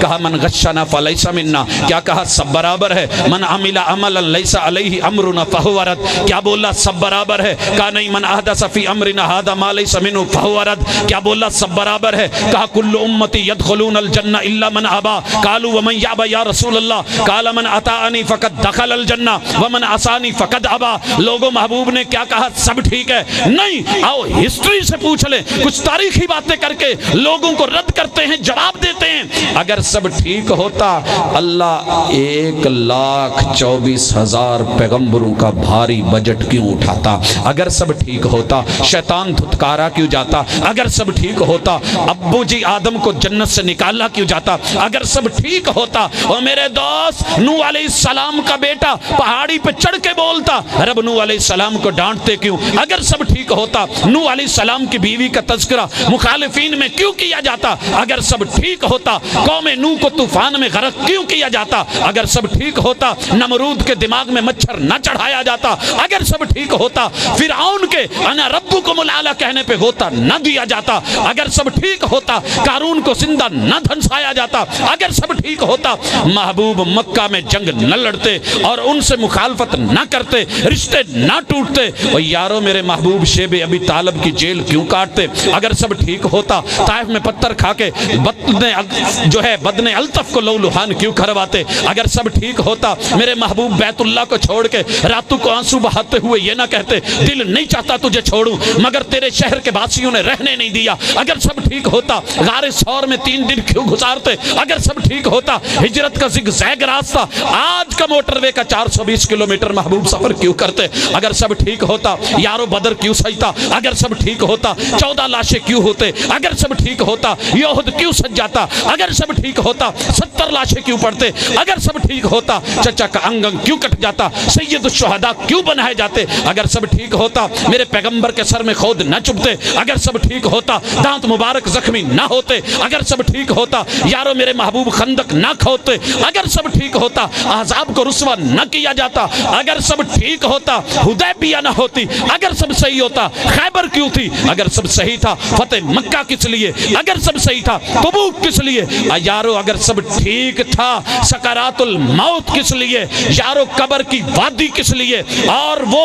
کہا من غشنا فلیس منا. کیا کہا؟ سب برابر ہے. من عمل عملا لیس علیہ امرنا فہو رد. کیا بولا؟ سب برابر ہے. کہا نہیں. من احدث فی امرنا ھذا ما لیس منہ فہو رد. کیا بولا؟ سب برابر ہے. کہا کل امتی يدخلون الجنہ الا من ابا. قالوا ومن یابا یا رسول اللہ؟ قال من اطاعنی فقد دخل الجنہ ومن عصانی فقد ابا. لوگوں محبوب نے کیا کہا؟ سب ٹھیک ہے. نہیں، آؤ ہسٹری سے پوچھ لیں. کچھ تاریخی باتیں کر کے لوگوں کو رد کرتے ہیں، جواب دیتے ہیں. اگر سب ٹھیک ہوتا اللہ 1,24,000 پیغمبروں کا بھاری بجٹ کیوں اٹھاتا؟ اگر سب ٹھیک ہوتا شیطان دھتکارا کیوں جاتا؟ اگر سب ٹھیک ہوتا ابو جی آدم کو جنت سے نکالا کیوں جاتا؟ اگر سب ٹھیک ہوتا اور میرے دوست نوح علیہ السلام کا بیٹا پہاڑی پہ چڑھ کے بولتا، رب نوح علیہ السلام کو ڈانٹتے کیوں؟ اگر سب ٹھیک ہوتا نوح علیہ السلام کی بیوی کا تذکرہ مخالفین میں کیوں کیا جاتا؟ اگر سب ٹھیک ہوتا قوم نوح کو طوفان میں غرق کیوں کیا جاتا؟ اگر سب ٹھیک ہوتا نمرود کے دماغ میں مچھر نہ چڑھایا جاتا؟ اگر سب ٹھیک ہوتا فرعون کے انا ربکم الاعلی کہنے پہ غوطہ نہ دیا جاتا؟ اگر سب ٹھیک ہوتا قارون کو زندہ نہ دھنسایا جاتا؟ اگر سب ٹھیک ہوتا محبوب مکہ میں جنگ نہ لڑتے اور ان سے مخالفت نہ کرتے، رشتے نہ ٹوٹتے؟ اور یارو میرے محبوب شیب ابی طالب کی جیل کیوں کاٹتے؟ اگر سب ٹھیک ہوتا طائف میں پتھر کھا کے بدن الطف کو لہو کیوں کرواتے؟ اگر سب ٹھیک ہوتا میرے محبوب بیت اللہ کو چھوڑ کے راتوں کو آنسو بہاتے ہوئے یہ نہ کہتے دل نہیں چاہتا تجھے چھوڑوں مگر تیرے شہر کے باسیوں نے رہنے نہیں دیا؟ اگر سب ٹھیک ہوتا غار ثور میں 3 دن کیوں گزارتے؟ اگر سب ٹھیک ہوتا ہجرت کا زگ زیگ راستہ آج کا موٹر وے کا 420 کلومیٹر محبوب سفر کیوں کرتے؟ اگر سب ٹھیک ہوتا یارو بدر کیوں سجتا؟ اگر سب ٹھیک ہوتا 14 لاشیں کیوں ہوتے؟ اگر سب ٹھیک ہوتا یہود کیوں سج جاتا؟ اگر سب ٹھیک ہوتا 70 لاشیں کیوں پڑتے؟ اگر سب ٹھیک ہوتا چچا کا انگنگ کیوں کٹ جاتا؟ سید الشہداء کیوں بنائے جاتے؟ اگر سب ٹھیک ہوتا میرے پیغمبر کے سر میں خود نہ چبھتے؟ اگر سب ٹھیک ہوتا دانت مبارک زخمی نہ ہوتے؟ اگر سب ٹھیک ہوتا یارو میرے محبوب خندق نہ کھوتے؟ اگر سب ٹھیک ہوتا احزاب کو رسوا نہ کیا جاتا؟ اگر سب ٹھیک ہوتا حدیبیہ نہ ہوتی؟ اگر سب صحیح ہوتا خیبر کیوں تھی؟ اگر سب صحیح تھا فتح مکہ کس لیے؟ اگر سب صحیح تھا تبوک کس لیے؟ یارو اگر سب ٹھیک تھا سکرات الموت کس لیے؟ یارو قبر کی وادی کس لیے؟ اور وہ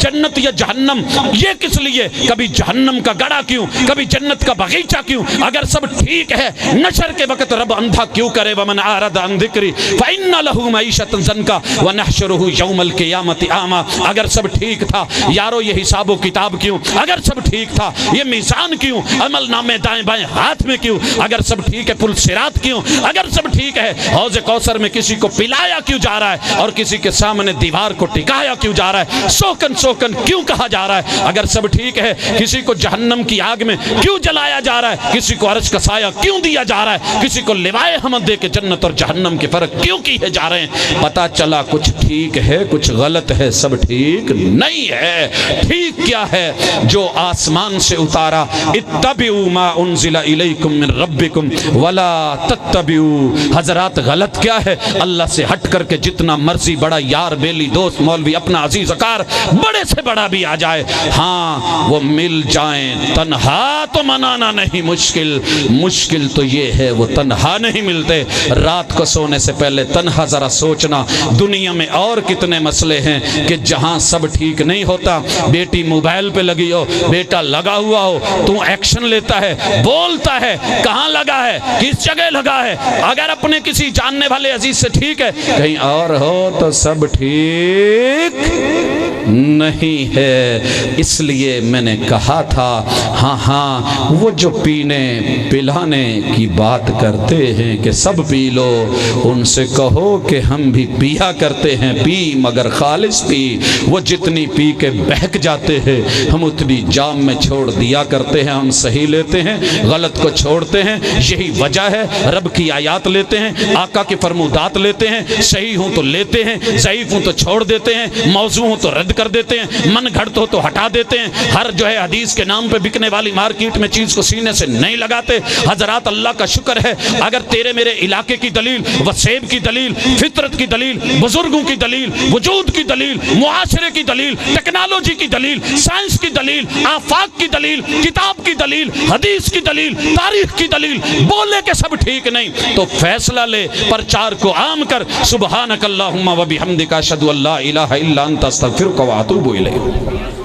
جنت یا جہنم یہ کس لیے؟ کبھی جہنم کا گڑا کیوں؟ کبھی جنت کا باغیچہ کیوں؟ اگر سب ٹھیک ہے نشر کے وقت رب اندھا کیوں کرے؟ ومن اعرض عن ذکری فإن له معیشۃ ضنکا ونحشره یوم القیامۃ اعمی. اگر سب ٹھیک تھا یارو یہ حساب و کتاب کیوں؟ اگر سب ٹھیک تھا یہ میزان کیوں؟ عمل نامے دائیں بائیں ہاتھ میں کیوں؟ اگر سب ٹھیک ہے پل صراط کیوں؟ اگر سب ٹھیک ہے حوض کوثر میں کسی کو پلایا کیوں جا رہا ہے اور کسی کے سامنے دیوار کو ٹکایا کیوں جا رہا ہے؟ سوکن سوکن کیوں کہا جا رہا ہے؟ اگر سب ٹھیک ہے کسی کو جہنم کی آگ میں کیوں جلایا جا رہا ہے؟ کسی کو عرش کا سایہ کیوں دیا جا رہا ہے؟ کسی کو لوائے حمد دے کے جنت اور جہنم کے فرق کیوں کیے جا رہے ہیں؟ پتا چلا کچھ ٹھیک ہے کچھ غلط ہے، سب ٹھیک نہیں ہے. ٹھیک کیا ہے؟ جو آسمان سے اتارا اتبعوا ما انزل الیکم من ربکم ولا تتبعوا. حضرات غلط کیا ہے؟ اللہ سے ہٹ کر کے جتنا مرضی بڑا یار بیلی دوست مولوی اپنا عزیز اکار بڑے سے بڑا بھی آ جائے، ہاں وہ مل جائیں تنہا تو منانا نہیں مشکل، مشکل تو یہ ہے وہ تنہا نہیں ملتے. رات کو سونے سے پہلے تنہا ذرا سوچنا دنیا میں اور کتنے مسئلے ہیں کہ جہاں سب ٹھیک نہیں ہوتا. بیٹی موبائل پہ لگی ہو، بیٹا لگا ہوا ہو، تو ایکشن لیتا ہے، بولتا ہے کہاں لگا ہے کس جگہ لگا ہے. اگر اپنے کسی جاننے والے عزیز سے ٹھیک ہے کہیں اور ہو تو سب ٹھیک نہیں ہے. اس لیے میں نے کہا تھا ہاں وہ جو پینے پلانے کی بات کرتے ہیں کہ سب پی لو، ان سے کہو کہ ہم بھی پیا کرتے ہیں، پی مگر خالص پی. وہ جتنی پی کے بہک جاتے ہیں ہم اتنی جام میں چھوڑ دیا کرتے ہیں. ہم صحیح لیتے ہیں غلط کو چھوڑتے ہیں، یہی وجہ ہے. رب کی آیات لیتے ہیں، آقا کی فرمودات لیتے ہیں، صحیح ہوں تو لیتے ہیں، ضعیف ہوں تو چھوڑ دیتے ہیں، موضوع ہوں تو رد کر دیتے ہیں، من گھڑت ہو تو ہٹا دیتے ہیں. ہر حدیث کے نام پہ بکنے والی مارکیٹ میں چیز کو سینے سے نہیں لگاتے. حضرات اللہ کا شکر ہے اگر تیرے میرے علاقے کی دلیل، وسیب کی دلیل، فطرت کی دلیل، بزرگوں کی دلیل، وجود کی دلیل، معاشرے کی دلیل، ٹیکنالوجی کی دلیل، سائنس کی دلیل، آفاق کی دلیل، کتاب کی دلیل، حدیث کی دلیل، تاریخ کی دلیل، بول بولے کہ سب ٹھیک نہیں تو فیصلہ لے، پرچار کو عام کر۔ سبحانک اللہم و بحمدک اشہد ان لا الہ الا انت استغفرک و اتوب الیک۔